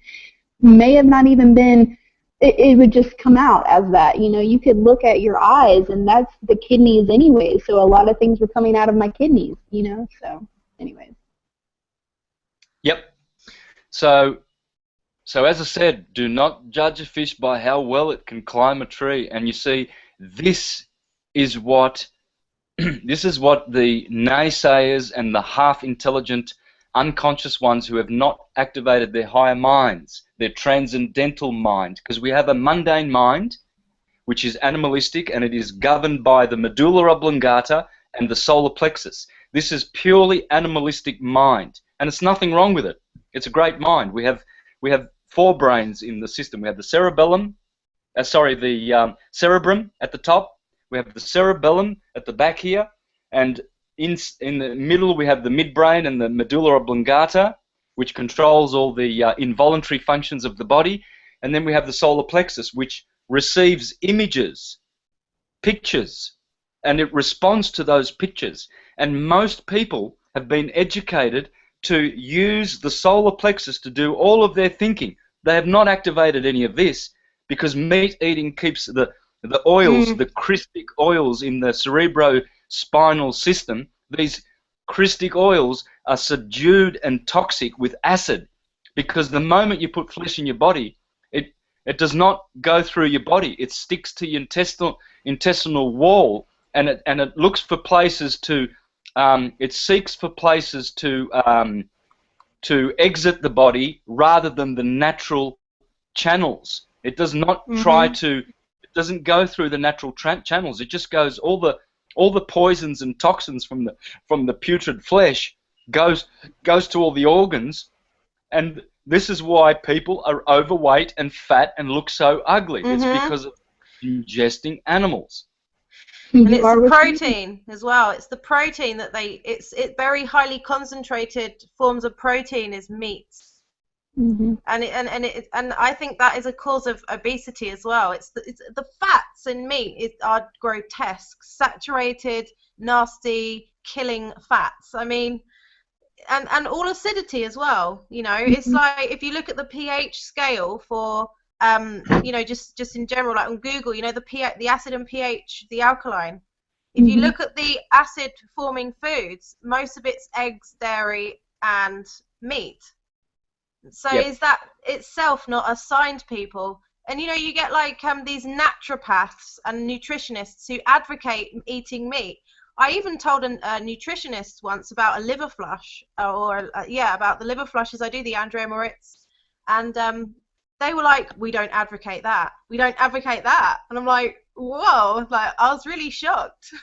may have not even been, it would just come out as that. You know, you could look at your eyes, and that's the kidneys anyway, so a lot of things were coming out of my kidneys, you know, so anyways. Yep. So as I said, do not judge a fish by how well it can climb a tree. And you see, this is what the naysayers and the half-intelligent, unconscious ones who have not activated their higher minds, their transcendental mind, because we have a mundane mind, which is animalistic, and it is governed by the medulla oblongata and the solar plexus. This is purely animalistic mind. And it's nothing wrong with it. It's a great mind. We have 4 brains in the system. We have the cerebellum, the cerebrum at the top. We have the cerebellum at the back here, and in the middle we have the midbrain and the medulla oblongata, which controls all the involuntary functions of the body. And then we have the solar plexus, which receives images, pictures, and it responds to those pictures. And most people have been educated to use the solar plexus to do all of their thinking. They have not activated any of this, because meat eating keeps the oils, the cristic oils in the cerebrospinal system. These cristic oils are subdued and toxic with acid, because the moment you put flesh in your body, it does not go through your body. It sticks to your intestinal wall, and it looks for places to it seeks for places to exit the body rather than the natural channels. It does not try to. It doesn't go through the natural channels. It just goes all the poisons and toxins from the putrid flesh goes to all the organs, and this is why people are overweight and fat and look so ugly. It's because of ingesting animals. And it's the protein as well. It's the protein that it's very highly concentrated forms of protein is meats. And I think that is a cause of obesity as well. It's the fats in meat are grotesque, saturated nasty, killing fats. I mean, and all acidity as well. You know, it's like if you look at the pH scale for you know, just in general, like on Google, you know, the acid and pH, the alkaline. If you look at the acid forming foods, most of it's eggs, dairy, and meat. So is that itself not a sign to people? And you know, you get like these naturopaths and nutritionists who advocate eating meat. I even told a nutritionist once about a liver flush, about the liver flushes. I do the Andrea Moritz, and they were like, "We don't advocate that. We don't advocate that." And I'm like, "Whoa!" Like, I was really shocked.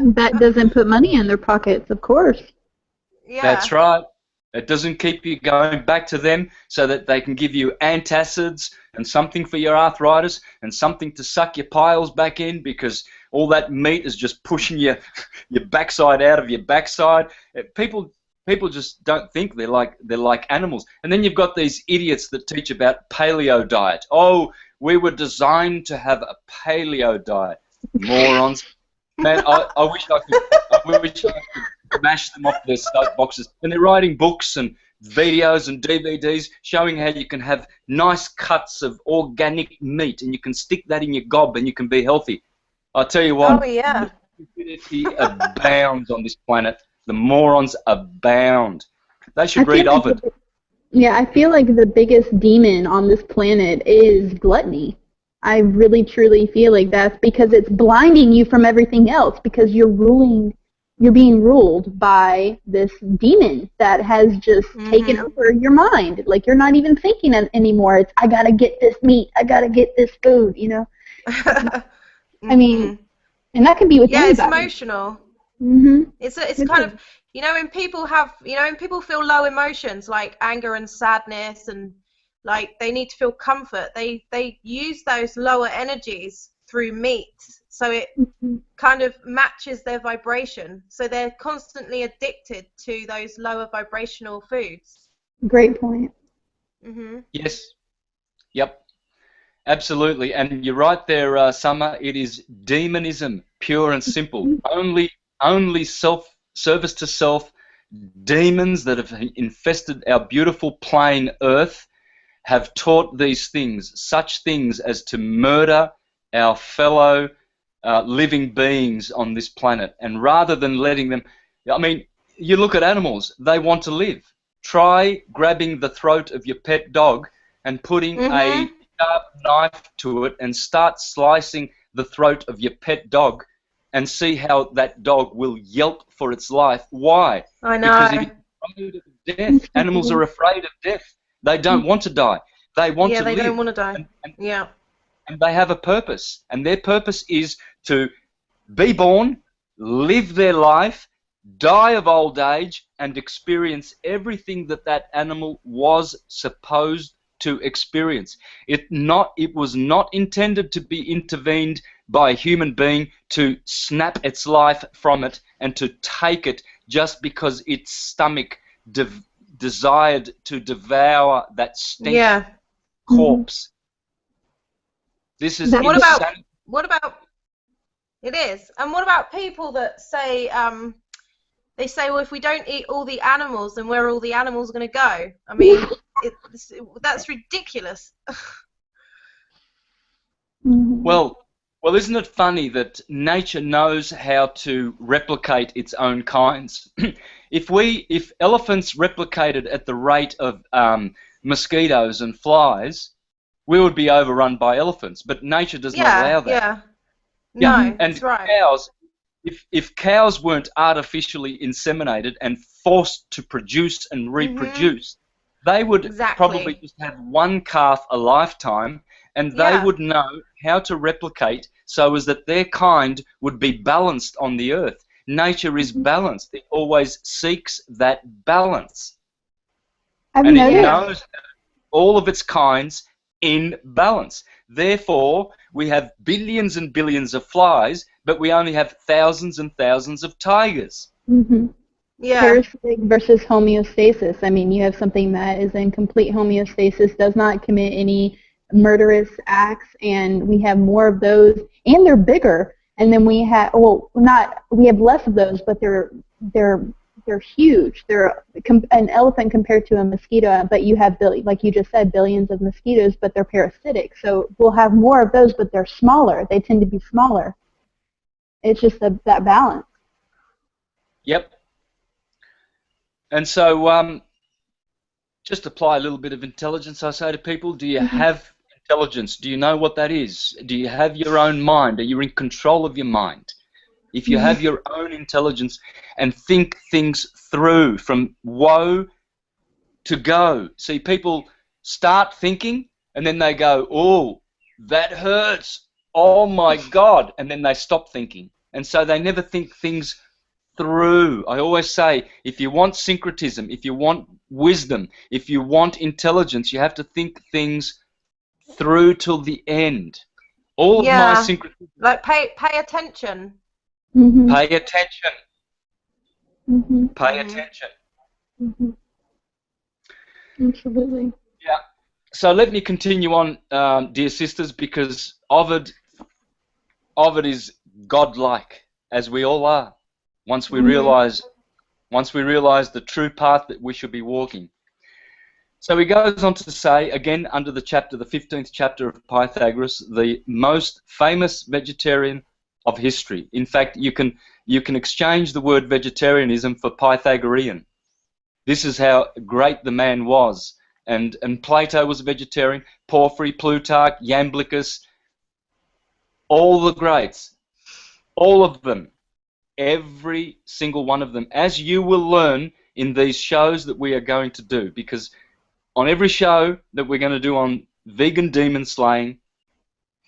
That doesn't put money in their pockets, of course. Yeah. That's right. It doesn't keep you going back to them so that they can give you antacids and something for your arthritis and something to suck your piles back in, because all that meat is just pushing your backside out of your backside. People just don't think they're like animals. And then you've got these idiots that teach about paleo diet. Oh, we were designed to have a paleo diet. Morons. Man, I wish I could smash them off their soapboxes. And they're writing books and videos and DVDs showing how you can have nice cuts of organic meat and you can stick that in your gob and you can be healthy. I'll tell you what, stupidity abounds on this planet. The morons abound. They should read Ovid. Yeah, I feel like the biggest demon on this planet is gluttony. I really, truly feel like that's because it's blinding you from everything else, because you're being ruled by this demon that has just taken over your mind. Like, you're not even thinking anymore. It's, I gotta get this meat, I gotta get this food, you know? I mean, and that can be with anybody. It's emotional. It's kind of, you know, when people feel low emotions like anger and sadness, and like they need to feel comfort, they use those lower energies through meat, so it kind of matches their vibration, so they're constantly addicted to those lower vibrational foods. Great point. Yes. Yep. Absolutely. And you're right there, Summer. It is demonism, pure and simple. Only service to self, demons that have infested our beautiful plain earth have taught these things, such things as to murder our fellow living beings on this planet. And rather than letting them, I mean, you look at animals, they want to live. Try grabbing the throat of your pet dog and putting a sharp knife to it and start slicing the throat of your pet dog and see how that dog will yelp for its life. Why? I know. Because it is afraid of death. Animals are afraid of death. They don't want to die. They want to live. Yeah, they don't want to die. And they have a purpose. And their purpose is to be born, live their life, die of old age, and experience everything that that animal was supposed to experience. It was not intended to be intervened by a human being to snap its life from it and to take it just because its stomach desired to devour that stink corpse. This is what about it is. And what about people that say they say, well, if we don't eat all the animals, then where are all the animals going to go? I mean, that's ridiculous. Well, isn't it funny that nature knows how to replicate its own kinds? If elephants replicated at the rate of mosquitoes and flies, we would be overrun by elephants. But nature does not allow that. No, and that's right. Cows, if cows weren't artificially inseminated and forced to produce and reproduce, they would probably just have one calf a lifetime, and they would know how to replicate so as that their kind would be balanced on the earth. Nature is balanced. It always seeks that balance. And it knows all of its kinds in balance. Therefore, we have billions and billions of flies, but we only have thousands and thousands of tigers. Parasitic versus homeostasis. I mean, you have something that is in complete homeostasis, does not commit any murderous acts, and we have more of those, and they're bigger. And then we have, well, we have less of those, but they're huge. They're an elephant compared to a mosquito, but you have, like you just said, billions of mosquitoes, but they're parasitic. So we'll have more of those, but they're smaller. They tend to be smaller. It's just that balance. Yep. And so just apply a little bit of intelligence, I say to people. Do you have intelligence? Do you know what that is? Do you have your own mind? Are you in control of your mind? If you have your own intelligence and think things through from woe to go. See, people start thinking and then they go, oh, that hurts. Oh, my God. And then they stop thinking. And so they never think things through. I always say, if you want syncretism, if you want wisdom, if you want intelligence, you have to think things through till the end. All of my syncretism. Like pay attention. Pay attention. Pay attention. Absolutely. Yeah. So let me continue on, dear sisters, because Ovid is godlike, as we all are. Once we realize the true path that we should be walking. So he goes on to say, again, under the 15th chapter of Pythagoras, the most famous vegetarian of history. In fact, you can exchange the word vegetarianism for Pythagorean. This is how great the man was. And Plato was a vegetarian, Porphyry, Plutarch, Iamblichus, all the greats, all of them, every single one of them, as you will learn in these shows that we are going to do, because on every show that we're going to do on vegan demon slaying,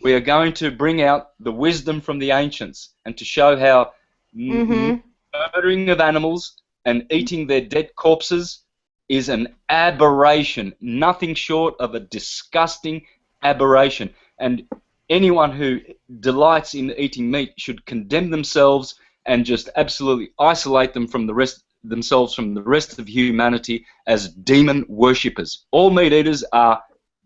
we are going to bring out the wisdom from the ancients and to show how murdering of animals and eating their dead corpses is an aberration, nothing short of a disgusting aberration. And anyone who delights in eating meat should condemn themselves and just absolutely isolate them from the rest of humanity as demon worshippers. All meat eaters are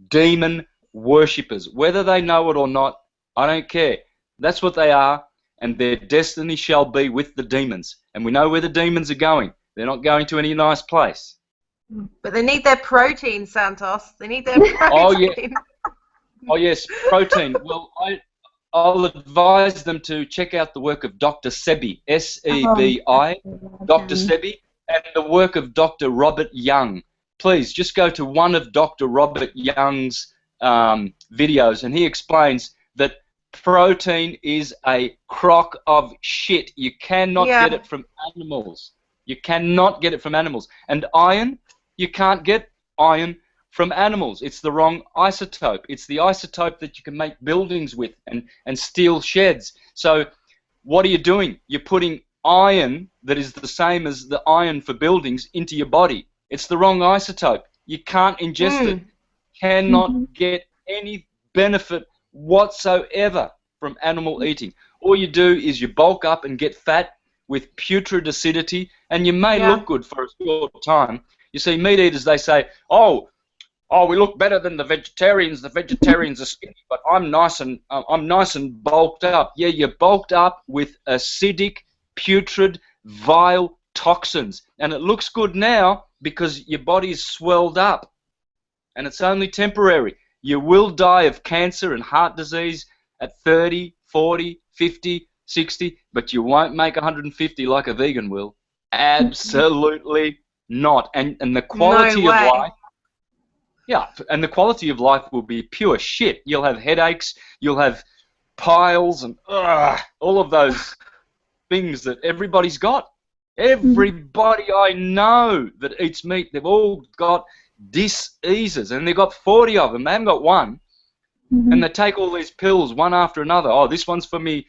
demon worshippers. Whether they know it or not, I don't care. That's what they are, and their destiny shall be with the demons. And we know where the demons are going. They're not going to any nice place. But they need their protein, Santos. They need their protein. Oh, yes, protein. Well, I'll advise them to check out the work of Dr. Sebi, S-E-B-I, Dr. Sebi, and the work of Dr. Robert Young. Please, just go to one of Dr. Robert Young's videos, and he explains that protein is a crock of shit. You cannot get it from animals. You cannot get it from animals. And iron, you can't get iron from animals. It's the wrong isotope. It's the isotope that you can make buildings with and steel sheds. So what are you doing? You're putting iron that is the same as the iron for buildings into your body. It's the wrong isotope. You can't ingest it. Cannot get any benefit whatsoever from animal eating. All you do is you bulk up and get fat with putrid acidity, and you may look good for a short time. You see, meat eaters, they say, oh, we look better than the vegetarians. The vegetarians are skinny, but I'm nice and bulked up. Yeah, you're bulked up with acidic, putrid, vile toxins, and it looks good now because your body's swelled up, and it's only temporary. You will die of cancer and heart disease at 30, 40, 50, 60, but you won't make 150 like a vegan will. Absolutely not. And the quality of life, and the quality of life will be pure shit. You'll have headaches, you'll have piles, and all of those things that everybody's got. Everybody I know that eats meat, they've all got diseases, and they've got 40 of them. They haven't got one. And they take all these pills one after another. Oh, this one's for me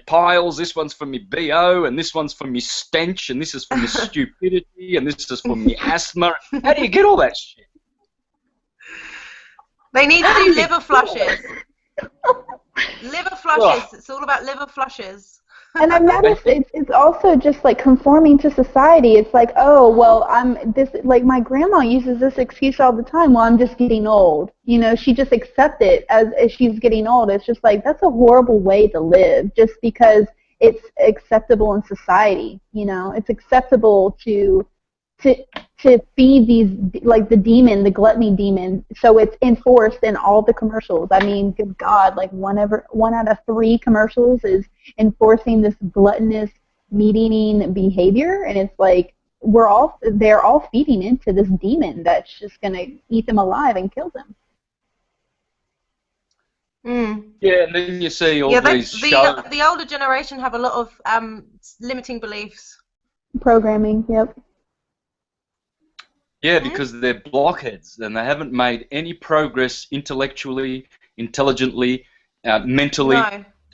piles, this one's for me BO, and this one's for me stench, and this is for me stupidity, and this is for me asthma. How do you get all that shit? They need to do liver flushes. Liver flushes. It's all about liver flushes. And I've noticed it's also just like conforming to society. It's like, oh, well, I'm this, like my grandma uses this excuse all the time. Well, I'm just getting old. You know, she just accepts it as she's getting old. It's just like, that's a horrible way to live just because it's acceptable in society. You know, it's acceptable to feed these, like the demon, the gluttony demon, so it's enforced in all the commercials. I mean, good God, like one out of 3 commercials is enforcing this gluttonous meat-eating behavior, and it's like they're all feeding into this demon that's just gonna eat them alive and kill them. Yeah, and then you see all these shows. The older generation have a lot of limiting beliefs. Programming, yep. Yeah, because they're blockheads and they haven't made any progress intellectually, intelligently, mentally,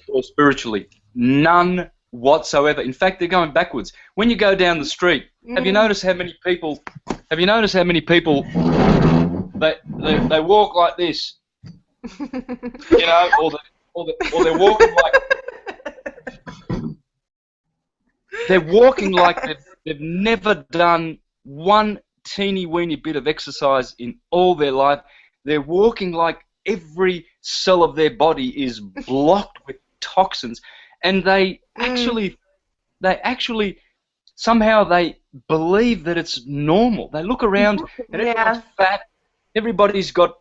or spiritually. None whatsoever. In fact, they're going backwards. When you go down the street, have you noticed how many people? Have you noticed how many people? They walk like this, you know, or they're walking like they're walking like they've never done one teeny weeny bit of exercise in all their life. They're walking like every cell of their body is blocked with toxins, and they actually somehow they believe that it's normal. They look around and everyone's fat, everybody's got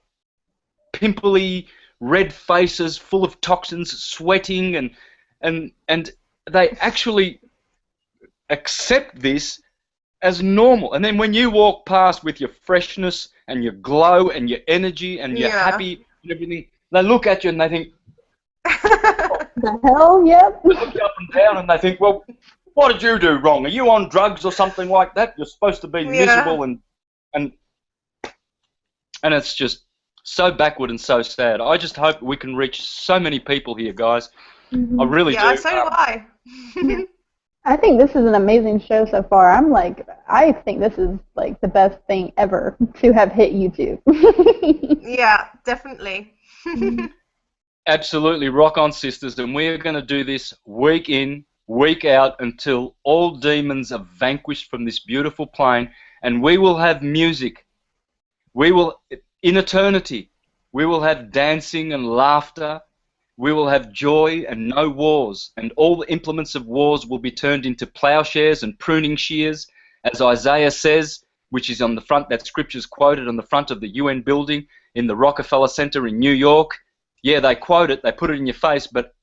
pimply red faces full of toxins, sweating, and they actually accept this as normal. And then when you walk past with your freshness and your glow and your energy and you're happy and everything, they look at you and they think, the hell, yep. They look up and down and they think, well, what did you do wrong? Are you on drugs or something like that? You're supposed to be miserable and it's just so backward and so sad. I just hope we can reach so many people here, guys. I really do. Yeah, so do I. I think this is an amazing show so far. I think this is like the best thing ever to have hit YouTube. Yeah, definitely. Absolutely, rock on, sisters, and we're going to do this week in, week out until all demons are vanquished from this beautiful plane, and we will have music. We will, in eternity, we will have dancing and laughter. We will have joy and no wars, and all the implements of wars will be turned into plowshares and pruning shears, as Isaiah says, which is on the front, that scripture's quoted on the front of the UN building in the Rockefeller Center in New York. Yeah, they quote it, they put it in your face, but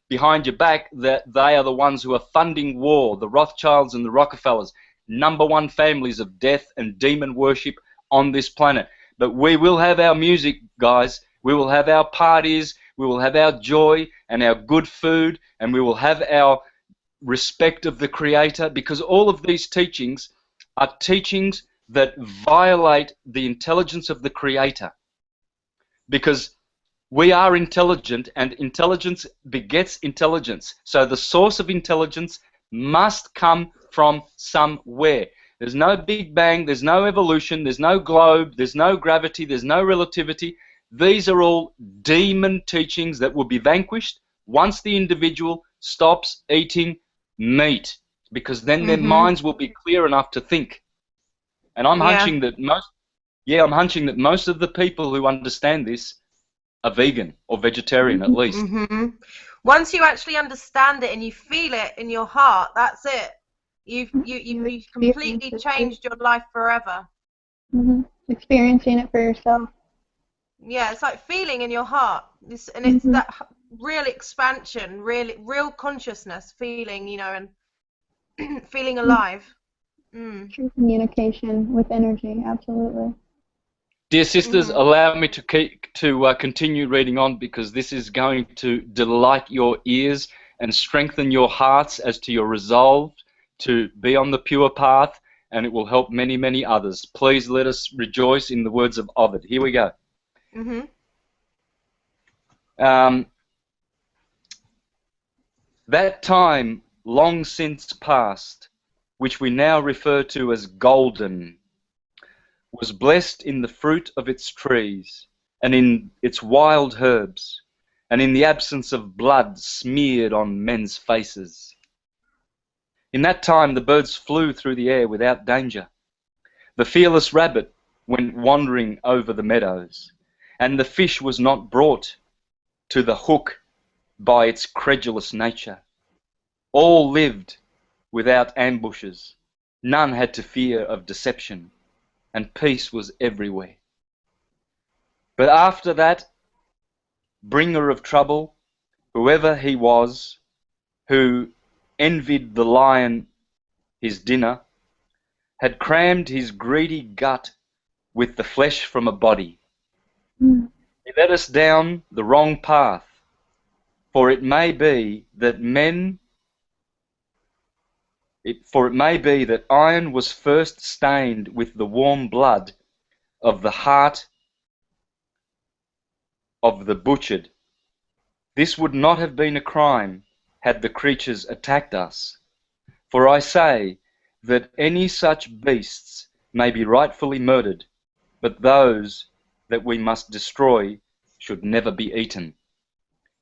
behind your back, that they are the ones who are funding war, the Rothschilds and the Rockefellers, #1 families of death and demon worship on this planet. But we will have our music, guys. We will have our parties. We will have our joy and our good food, and we will have our respect of the Creator, because all of these teachings are teachings that violate the intelligence of the Creator. Because we are intelligent, and intelligence begets intelligence. So the source of intelligence must come from somewhere. There's no Big Bang, there's no evolution, there's no globe, there's no gravity, there's no relativity. These are all demon teachings that will be vanquished once the individual stops eating meat, because then their minds will be clear enough to think. And I'm hunching that most of the people who understand this are vegan or vegetarian at least. Once you actually understand it and you feel it in your heart, that's it. You've completely changed your life forever. Experiencing it for yourself. Yeah, it's like feeling in your heart, it's that real expansion, real consciousness, feeling, you know, and feeling alive. True communication with energy, absolutely. Dear sisters, allow me to continue reading on, because this is going to delight your ears and strengthen your hearts as to your resolve to be on the pure path, and it will help many, many others. Please let us rejoice in the words of Ovid. Here we go. That time long since past, which we now refer to as golden, was blessed in the fruit of its trees and in its wild herbs, and in the absence of blood smeared on men's faces. In that time the birds flew through the air without danger. The fearless rabbit went wandering over the meadows, and the fish was not brought to the hook by its credulous nature. All lived without ambushes. None had to fear of deception, and peace was everywhere. But after that bringer of trouble, whoever he was, who envied the lion his dinner, had crammed his greedy gut with the flesh from a body. He led us down the wrong path, for it may be that iron was first stained with the warm blood of the heart of the butchered. This would not have been a crime had the creatures attacked us. For I say that any such beasts may be rightfully murdered, but those that we must destroy should never be eaten.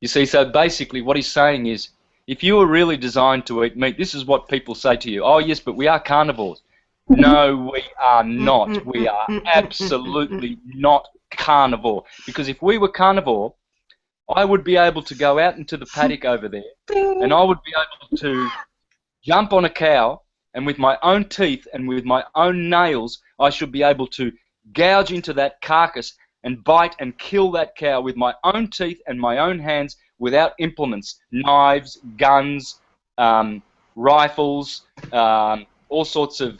You see, so basically what he's saying is, if you were really designed to eat meat, this is what people say to you: oh yes, but we are carnivores. No, we are not. We are absolutely not carnivore. Because if we were carnivore, I would be able to go out into the paddock over there, and I would be able to jump on a cow, and with my own teeth and with my own nails, I should be able to gouge into that carcass and bite and kill that cow with my own teeth and my own hands without implements, knives, guns, rifles, all sorts of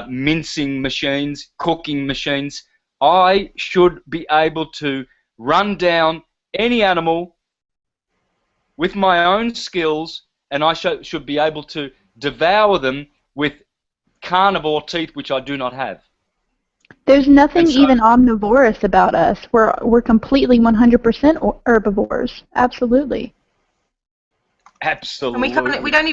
mincing machines, cooking machines. I should be able to run down any animal with my own skills, and I should be able to devour them with carnivore teeth, which I do not have. There's nothing even omnivorous about us. We're completely 100% herbivores. Absolutely. Absolutely. And we don't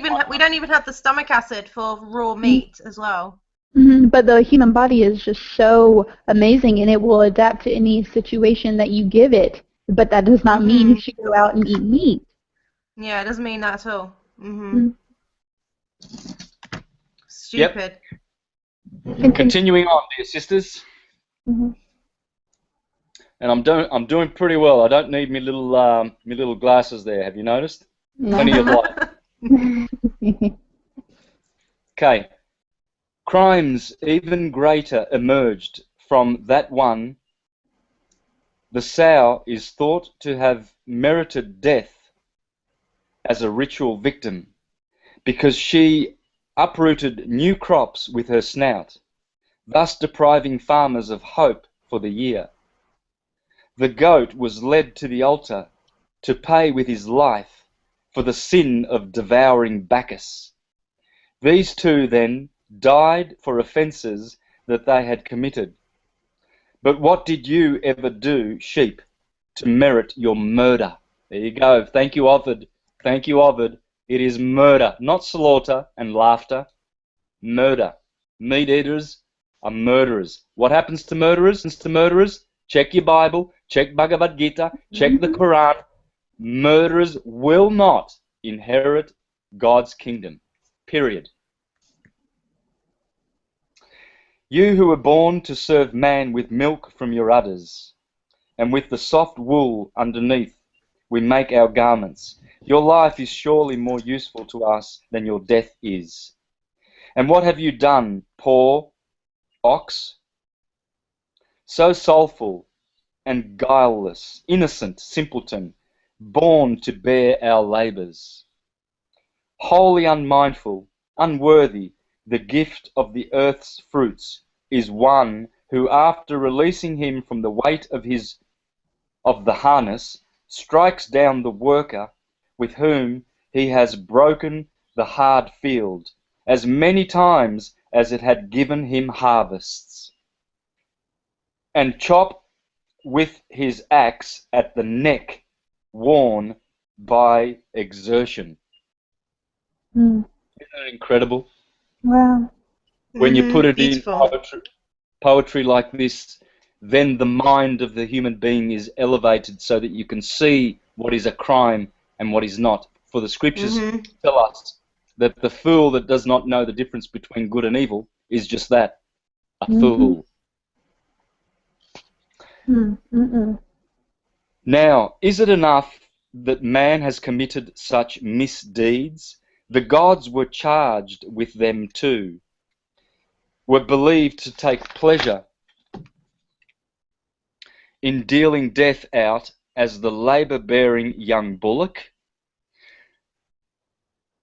even have the stomach acid for raw meat as well. But the human body is just so amazing, and it will adapt to any situation that you give it. But that does not mean you should go out and eat meat. Yeah, it doesn't mean that at all. Stupid. Yep. Continuing on, dear sisters. And I'm doing pretty well. I don't need me little glasses there. Have you noticed? No. Plenty of light. Okay. Crimes even greater emerged from that one. The sow is thought to have merited death as a ritual victim because she uprooted new crops with her snout, thus depriving farmers of hope for the year. The goat was led to the altar to pay with his life for the sin of devouring Bacchus. These two then died for offences that they had committed. But what did you ever do, sheep, to merit your murder? There you go. Thank you, Ovid. Thank you, Ovid. It is murder, not slaughter and laughter. Murder. Meat eaters are murderers. What happens to murderers? Check your Bible, check Bhagavad Gita, check the Quran. Murderers will not inherit God's kingdom. Period. You who were born to serve man with milk from your udders, and with the soft wool underneath we make our garments. Your life is surely more useful to us than your death is. And what have you done, poor ox? So soulful and guileless, innocent simpleton, born to bear our labours. Wholly unmindful, unworthy, the gift of the earth's fruits is one who, after releasing him from the weight of the harness, strikes down the worker with whom he has broken the hard field as many times as it had given him harvests, and chop with his axe at the neck worn by exertion. Isn't that incredible? Wow. When you put it beautiful. in poetry like this, then the mind of the human being is elevated so that you can see what is a crime and what is not. For the scriptures tell us that the fool that does not know the difference between good and evil is just that, a fool. Now, is it enough that man has committed such misdeeds? The gods were charged with them too, were believed to take pleasure in dealing death out as the labour-bearing young bullock.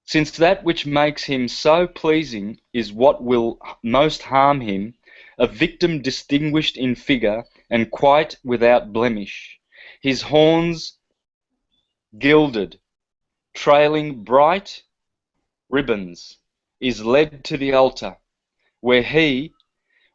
Since that which makes him so pleasing is what will most harm him, a victim distinguished in figure and quite without blemish, his horns gilded, trailing bright ribbons, is led to the altar, where he,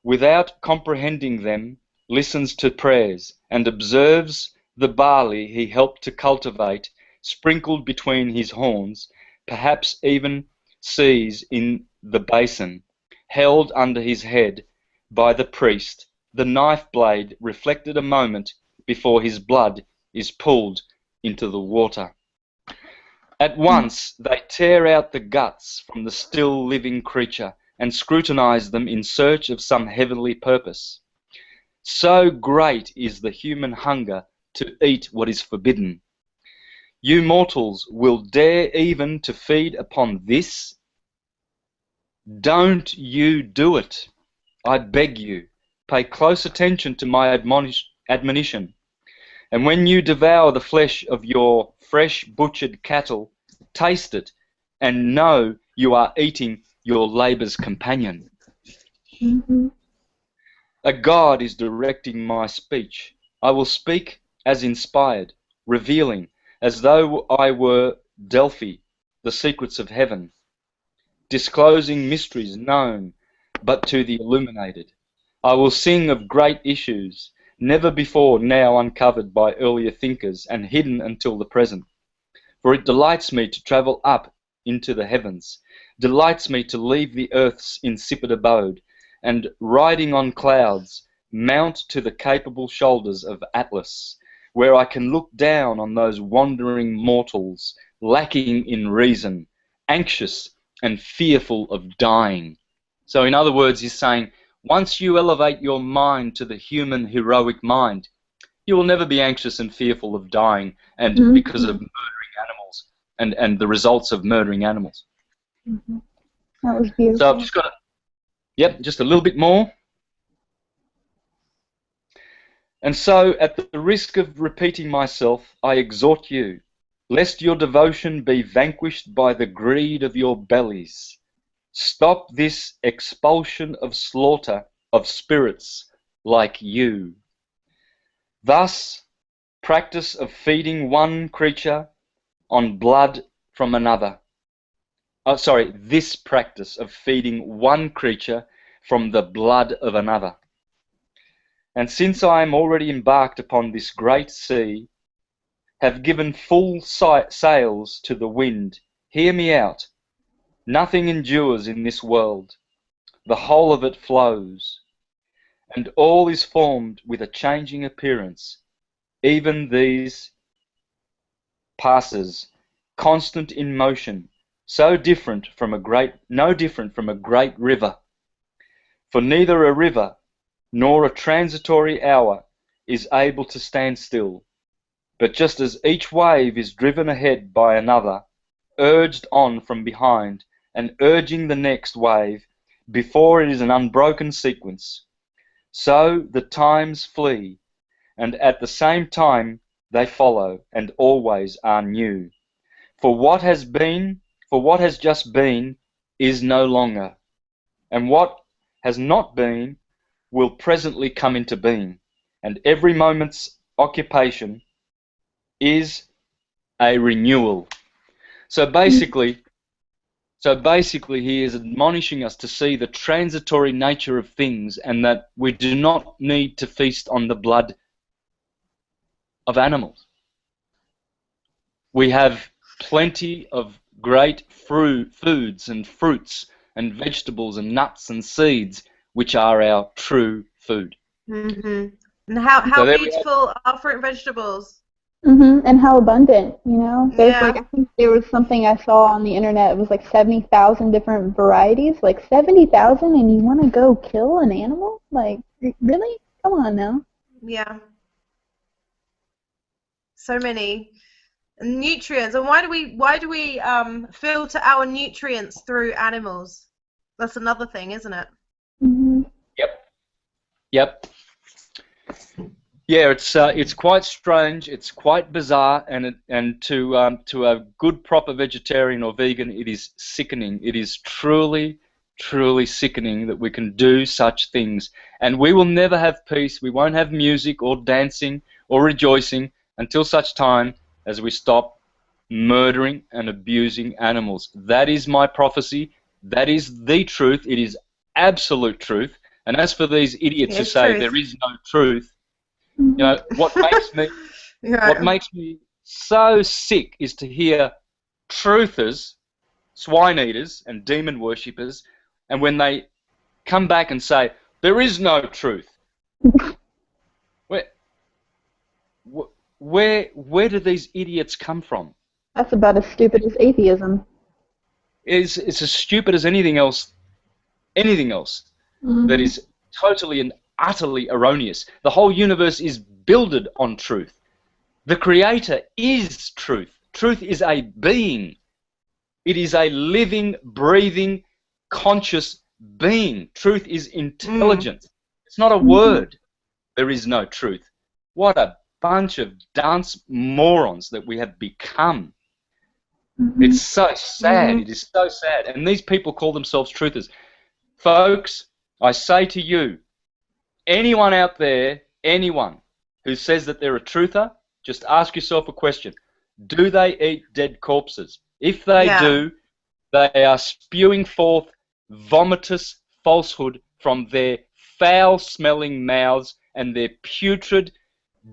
without comprehending them, listens to prayers and observes the barley he helped to cultivate, sprinkled between his horns, perhaps even sees in the basin, held under his head by the priest, the knife blade reflected a moment before his blood is pulled into the water. At once they tear out the guts from the still living creature and scrutinize them in search of some heavenly purpose. So great is the human hunger to eat what is forbidden. You mortals will dare even to feed upon this? Don't you do it. I beg you, pay close attention to my admonition. And when you devour the flesh of your fresh butchered cattle, taste it and know you are eating your labour's companion. A God is directing my speech. I will speak as inspired, revealing, as though I were Delphi, the secrets of heaven, disclosing mysteries known but to the illuminated. I will sing of great issues, never before now uncovered by earlier thinkers and hidden until the present. For it delights me to travel up into the heavens, delights me to leave the earth's insipid abode, and riding on clouds, mount to the capable shoulders of Atlas, where I can look down on those wandering mortals, lacking in reason, anxious and fearful of dying. So in other words, he's saying, once you elevate your mind to the human heroic mind, you will never be anxious and fearful of dying, and because of murdering animals and the results of murdering animals. That was beautiful. So I've just got just a little bit more. And so, at the risk of repeating myself, I exhort you, lest your devotion be vanquished by the greed of your bellies. Stop this expulsion of slaughter of spirits like you. Thus, practice of feeding one creature on blood from another. This practice of feeding one creature from the blood of another. And since I am already embarked upon this great sea, have given full sails to the wind, hear me out. Nothing endures in this world. The whole of it flows, and all is formed with a changing appearance. Even these passes, constant in motion, no different from a great river. For neither a river nor a transitory hour is able to stand still, but just as each wave is driven ahead by another, urged on from behind, and urging the next wave before it is an unbroken sequence, so the times flee, and at the same time they follow, and always are new. For what has just been is no longer, and what has not been will presently come into being, and every moment's occupation is a renewal. So basically he is admonishing us to see the transitory nature of things, and that we do not need to feast on the blood of animals. We have plenty of great foods and fruits and vegetables and nuts and seeds, which are our true food. And how beautiful are fruit and vegetables? And how abundant, you know? There's Yeah. I think there was something I saw on the internet. It was like 70,000 different varieties. Like 70,000, and you want to go kill an animal? Like, really? Come on now. Yeah. So many nutrients. And why do we filter our nutrients through animals? That's another thing, isn't it? Mm-hmm. Yep. Yeah, it's quite strange. It's quite bizarre, and to a good proper vegetarian or vegan, it is sickening. It is truly, truly sickening that we can do such things, and we will never have peace. We won't have music or dancing or rejoicing until such time as we stop murdering and abusing animals. That is my prophecy. That is the truth. It is absolute truth. And as for these idiots who say there is no truth, you know, what makes me so sick is to hear truthers, swine eaters, and demon worshippers, and when they come back and say there is no truth, where do these idiots come from? That's about as stupid as atheism. It's as stupid as anything else. That is totally and utterly erroneous. The whole universe is builded on truth. The Creator is truth. Truth is a being. It is a living, breathing, conscious being. Truth is intelligence. It's not a word. There is no truth. What a bunch of dunce morons that we have become. It's so sad. It is so sad. And these people call themselves truthers. Folks, I say to you, anyone out there, anyone who says that they're a truther, just ask yourself a question. Do they eat dead corpses? If they do, they are spewing forth vomitous falsehood from their foul-smelling mouths and their putrid,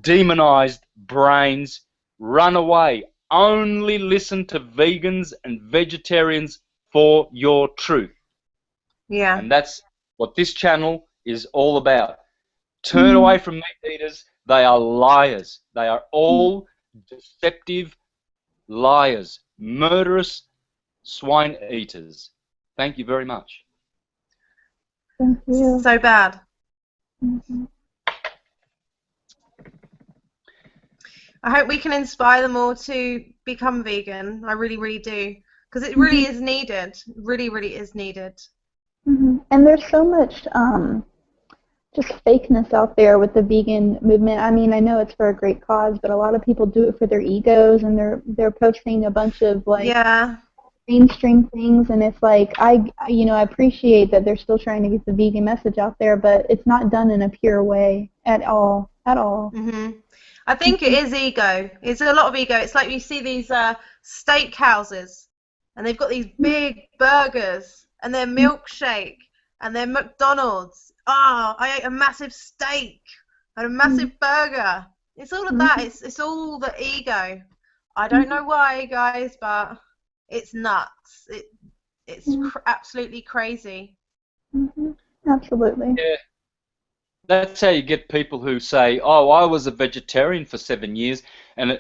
demonized brains. Run away. Only listen to vegans and vegetarians for your truth. Yeah. And that's what this channel is all about. Turn away from meat eaters. They are liars. They are all deceptive liars, murderous swine eaters. Thank you very much. Thank you. So bad. I hope we can inspire them all to become vegan. I really, really do. Because it really is needed. Really, really is needed. And there's so much just fakeness out there with the vegan movement. I mean, I know it's for a great cause, but a lot of people do it for their egos, and they're posting a bunch of mainstream things, and it's like I appreciate that they're still trying to get the vegan message out there, but it's not done in a pure way at all. I think it is ego. It's a lot of ego. It's like you see these steak houses, and they've got these big burgers and their milkshake and their McDonald's. Oh, I ate a massive steak and a massive burger. It's all of that. It's all the ego. I don't know why, guys, but it's nuts. It's absolutely crazy. Absolutely. Yeah. That's how you get people who say, "Oh, I was a vegetarian for 7 years, and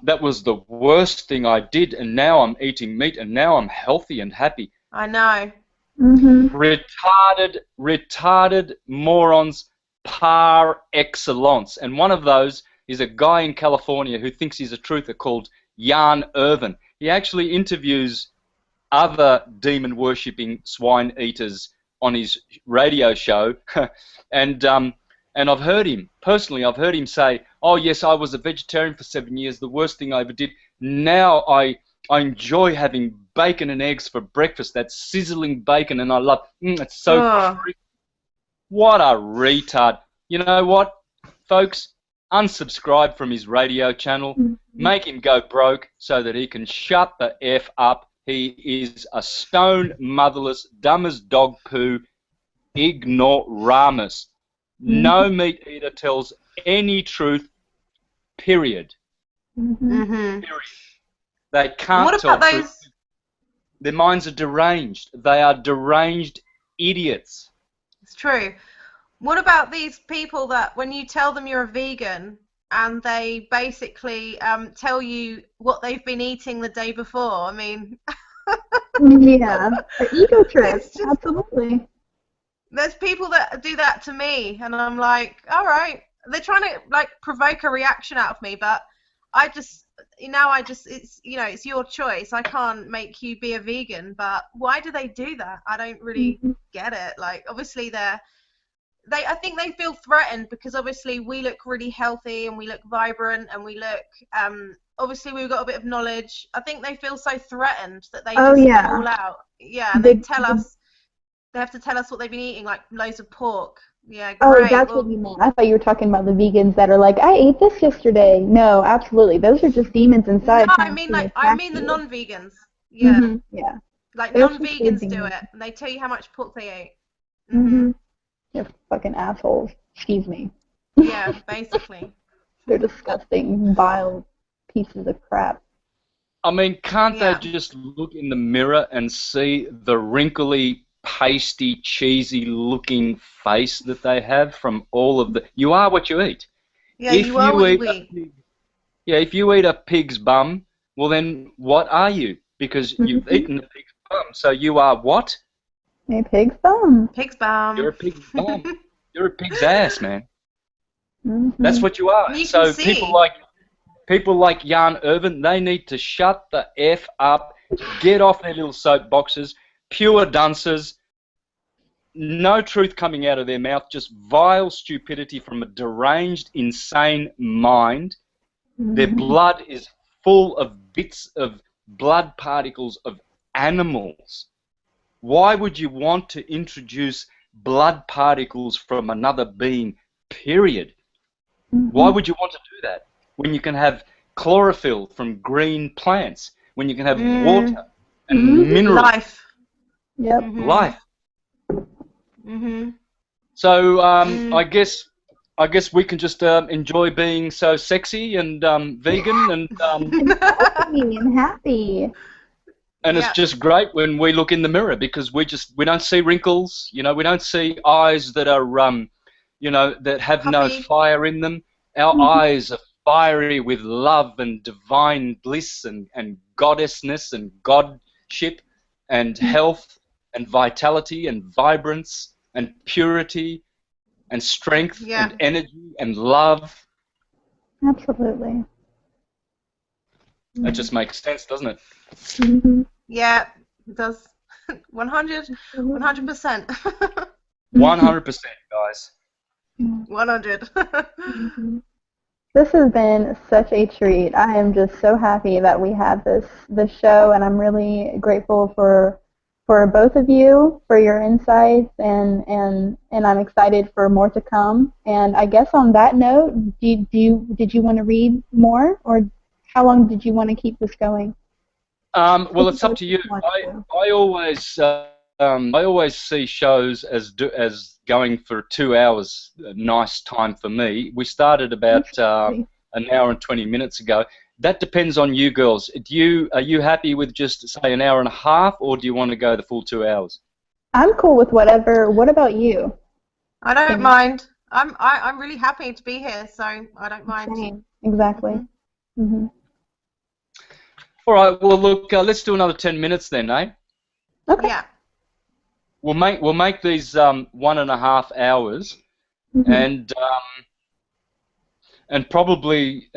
that was the worst thing I did, and now I'm eating meat, and now I'm healthy and happy." I know. Retarded morons par excellence. And one of those is a guy in California who thinks he's a truther called Jan Irvin. He actually interviews other demon-worshipping swine eaters on his radio show, and I've heard him personally. I've heard him say, "Oh yes, I was a vegetarian for 7 years. The worst thing I ever did. Now I enjoy having bacon and eggs for breakfast. That sizzling bacon, and I love. It's so crispy." What a retard! You know what, folks? Unsubscribe from his radio channel. Make him go broke so that he can shut the F up. He is a stone motherless, dumb as dog poo, ignoramus. No meat eater tells any truth, period. Period. They can't tell truth. Their minds are deranged. They are deranged idiots. It's true. What about these people that when you tell them you're a vegan, and they basically tell you what they've been eating the day before. I mean, Yeah, an ego trip, it's just, absolutely. there's people that do that to me, and I'm like, all right, they're trying to like provoke a reaction out of me, but I just it's it's your choice. I can't make you be a vegan, but why do they do that? I don't really Mhm. get it. Like, obviously I think they feel threatened because obviously we look really healthy and we look vibrant and we look obviously we've got a bit of knowledge. I think they feel so threatened that they Oh just yeah, go all out. Yeah, and the, the they have to tell us what they've been eating, like loads of pork. Yeah, oh, great. that's what Well, you meant. I thought you were talking about the vegans that are like, I ate this yesterday. No, absolutely, those are just demons no, inside trying to I attack mean the you. non-vegans. Yeah, Yeah, like they're for sure non-vegans do demons. it, and they tell you how much pork they ate. Mhm. They're fucking assholes. Excuse me. Yeah, basically. They're disgusting, vile pieces of crap. I mean, can't they Yeah. just look in the mirror and see the wrinkly, pasty, cheesy-looking face that they have from all of the... You are what you eat. Yeah, If you are you what you eat a eat. pig, yeah, if you eat a pig's bum, well then, what are you? Because you've Mhm. eaten a pig's bum, so you are what? A pig's bum. Pig's You're bum. a pig's bum. You're a pig's ass, man. That's Mhm. what you are. You can So see. people like Jan Irvin, they need to shut the F up, get off their little soapboxes, pure dunces, no truth coming out of their mouth, just vile stupidity from a deranged, insane mind. Their Mhm. blood is full of bits of blood particles of animals. Why would you want to introduce blood particles from another being, period? Why Mhm. would you want to do that when you can have chlorophyll from green plants, when you can have Mm, water and Mhm. minerals, life. Yep. Mhm. life? Mhm. So Mm. I guess we can just enjoy being so sexy and vegan, And healthy and happy. and it's Yeah. just great when we look in the mirror because we don't see wrinkles, you know, we don't see eyes that are you know, that have no Puffy. fire in them. Our Mhm. eyes are fiery with love and divine bliss and goddessness and godship and health and vitality and vibrance and purity and strength Yeah. and energy and love. Absolutely. That just makes sense, doesn't it? Mhm. Yeah. It does. 100. Absolutely. 100%. 100%, guys. 100. Mhm. This has been such a treat. I am just so happy that we had this show, and I'm really grateful for both of you for your insights, and I'm excited for more to come. And I guess on that note, did you want to read more, or how long did you want to keep this going? Well, it's up to you. Want to. I always see shows as going for 2 hours. A nice time for me. We started about Absolutely. an hour and 20 minutes ago. That depends on you girls. Are you happy with just say an hour and a half, or do you want to go the full 2 hours? I'm cool with whatever. What about you? I don't Same. mind. I'm really happy to be here, so I don't mind. Same. Exactly. Mhm. Mhm. All right. Well, look, let's do another 10 minutes then, eh? Okay. Yeah. We'll make these 1.5 hours, Mhm. and probably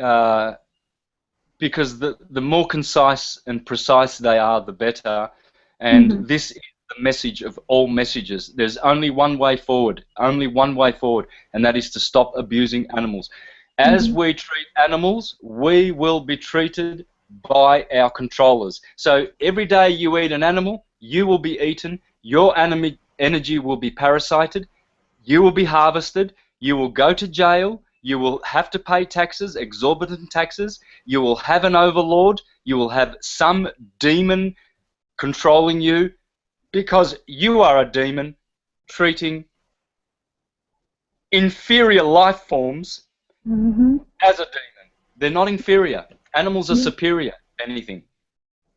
because the more concise and precise they are, the better. And Mhm. this is the message of all messages. There's only one way forward, and that is to stop abusing animals. As Mhm. we treat animals, we will be treated by our controllers. So every day you eat an animal, you will be eaten, your energy will be parasited, you will be harvested, you will go to jail, you will have to pay taxes, exorbitant taxes, you will have an overlord, you will have some demon controlling you because you are a demon treating inferior life forms Mhm. as a demon. They're not inferior. Animals are Yeah. superior, if anything.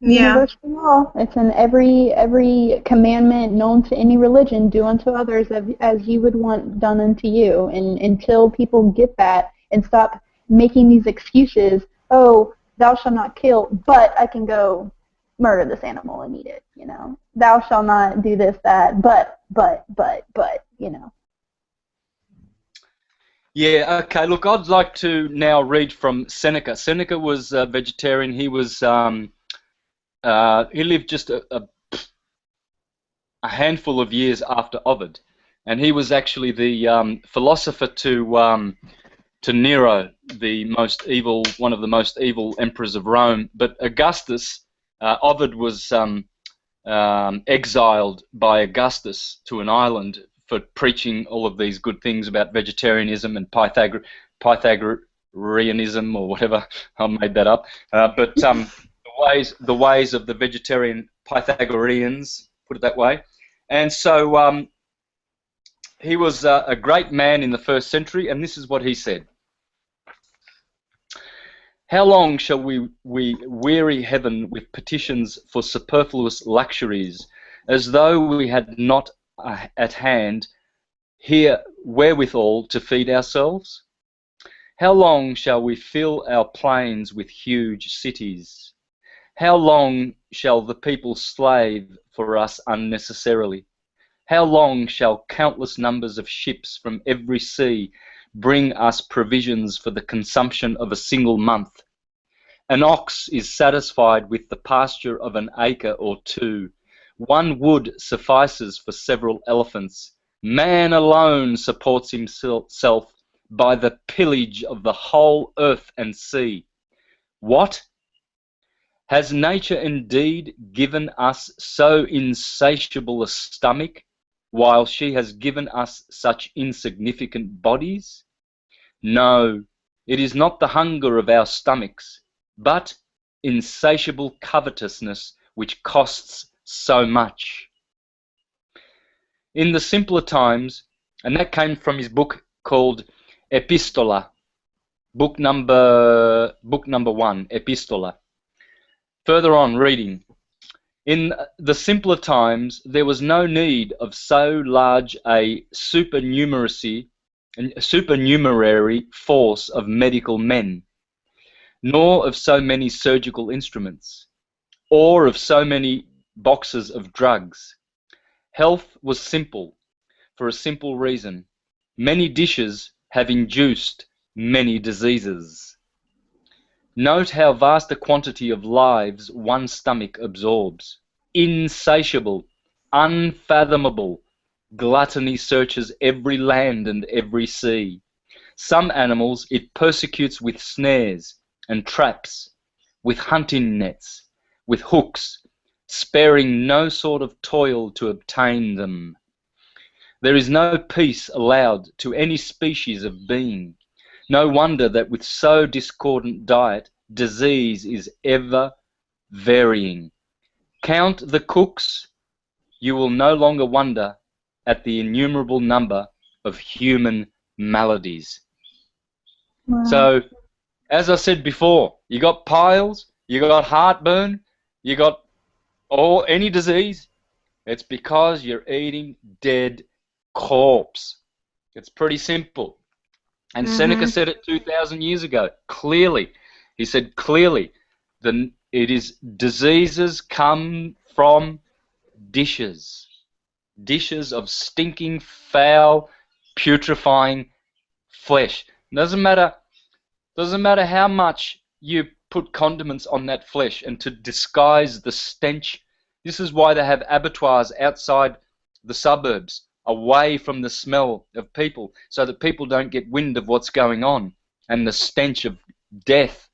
Yeah. Universal law. It's in every commandment known to any religion. Do unto others as you would want done unto you. And until people get that and stop making these excuses, oh, thou shalt not kill, but I can go murder this animal and eat it, you know. Thou shalt not do this, that, but, you know. Yeah, okay, look, I'd like to now read from Seneca. Seneca was a vegetarian. He was, he lived just a handful of years after Ovid, and he was actually the philosopher to Nero, the most evil, one of the most evil emperors of Rome. But Augustus, Ovid was exiled by Augustus to an island for preaching all of these good things about vegetarianism and Pythagoreanism or whatever. I made that up. But the ways of the vegetarian Pythagoreans, put it that way. And so he was a great man in the 1st century, and this is what he said. How long shall we weary heaven with petitions for superfluous luxuries, as though we had not at hand here wherewithal to feed ourselves? How long shall we fill our plains with huge cities? How long shall the people slave for us unnecessarily? How long shall countless numbers of ships from every sea bring us provisions for the consumption of a single month? An ox is satisfied with the pasture of an acre or two. One wood suffices for several elephants. Man alone supports himself by the pillage of the whole earth and sea. What? Has nature indeed given us so insatiable a stomach, while she has given us such insignificant bodies? No, it is not the hunger of our stomachs, but insatiable covetousness which costs so much. In the simpler times, and that came from his book called Epistola, book number 1, Epistola. Further on, reading. In the simpler times, there was no need of so large a supernumerary force of medical men, nor of so many surgical instruments, or of so many boxes of drugs. Health was simple, for a simple reason. Many dishes have induced many diseases. Note how vast a quantity of lives one stomach absorbs. Insatiable, unfathomable, gluttony searches every land and every sea. Some animals it persecutes with snares and traps, with hunting nets, with hooks, sparing no sort of toil to obtain them. There is no peace allowed to any species of being. No wonder that with so discordant diet, disease is ever varying. Count the cooks, you will no longer wonder at the innumerable number of human maladies. Wow. So, as I said before, you got piles, you got heartburn, you got any disease, it's because you're eating dead corpse. It's pretty simple. And Seneca said it 2,000 years ago, clearly. He said clearly, diseases come from dishes of stinking, foul, putrefying flesh. Doesn't matter how much you put condiments on that flesh and to disguise the stench. This is why they have abattoirs outside the suburbs, away from the smell of people, so that people don't get wind of what's going on and the stench of death.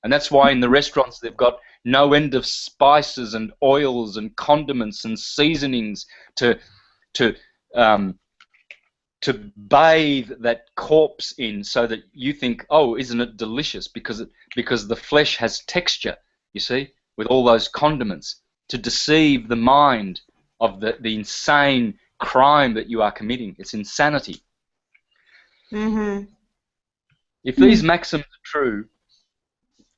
And that's why in the restaurants they've got no end of spices and oils and condiments and seasonings to bathe that corpse in, so that you think, oh, isn't it delicious? Because the flesh has texture, you see, with all those condiments, to deceive the mind of the insane crime that you are committing. It's insanity. If these maxims are true,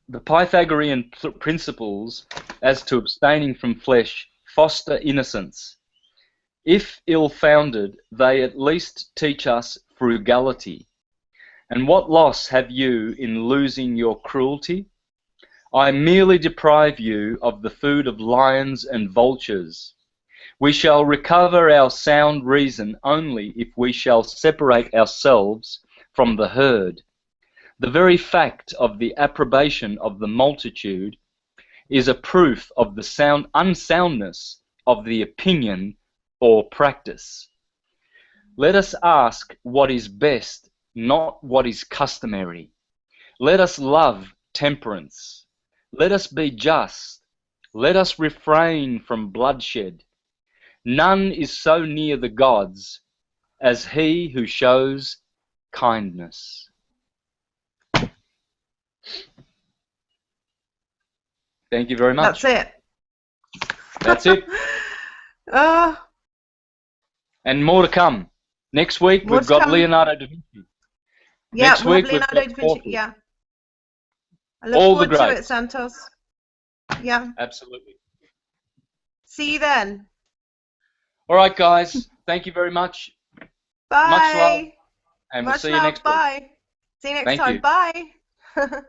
the Pythagorean principles as to abstaining from flesh foster innocence. If ill-founded, they at least teach us frugality. And what loss have you in losing your cruelty? I merely deprive you of the food of lions and vultures. We shall recover our sound reason only if we shall separate ourselves from the herd. The very fact of the approbation of the multitude is a proof of the unsoundness of the opinion or practice. Let us ask what is best, not what is customary. Let us love temperance. Let us be just. Let us refrain from bloodshed. None is so near the gods as he who shows kindness. Thank you very much. That's it. That's it. And more to come. Next week we've got Leonardo da Vinci. Yeah, Next week we've Leonardo got da Vinci. Porky. Yeah. I look All the forward to greats. it, Santos. Yeah. Absolutely. See you then. All right, guys. Thank you very much. Bye. Much love. And we'll Much see you love. next week. Bye. See you next Thank time. you. Bye.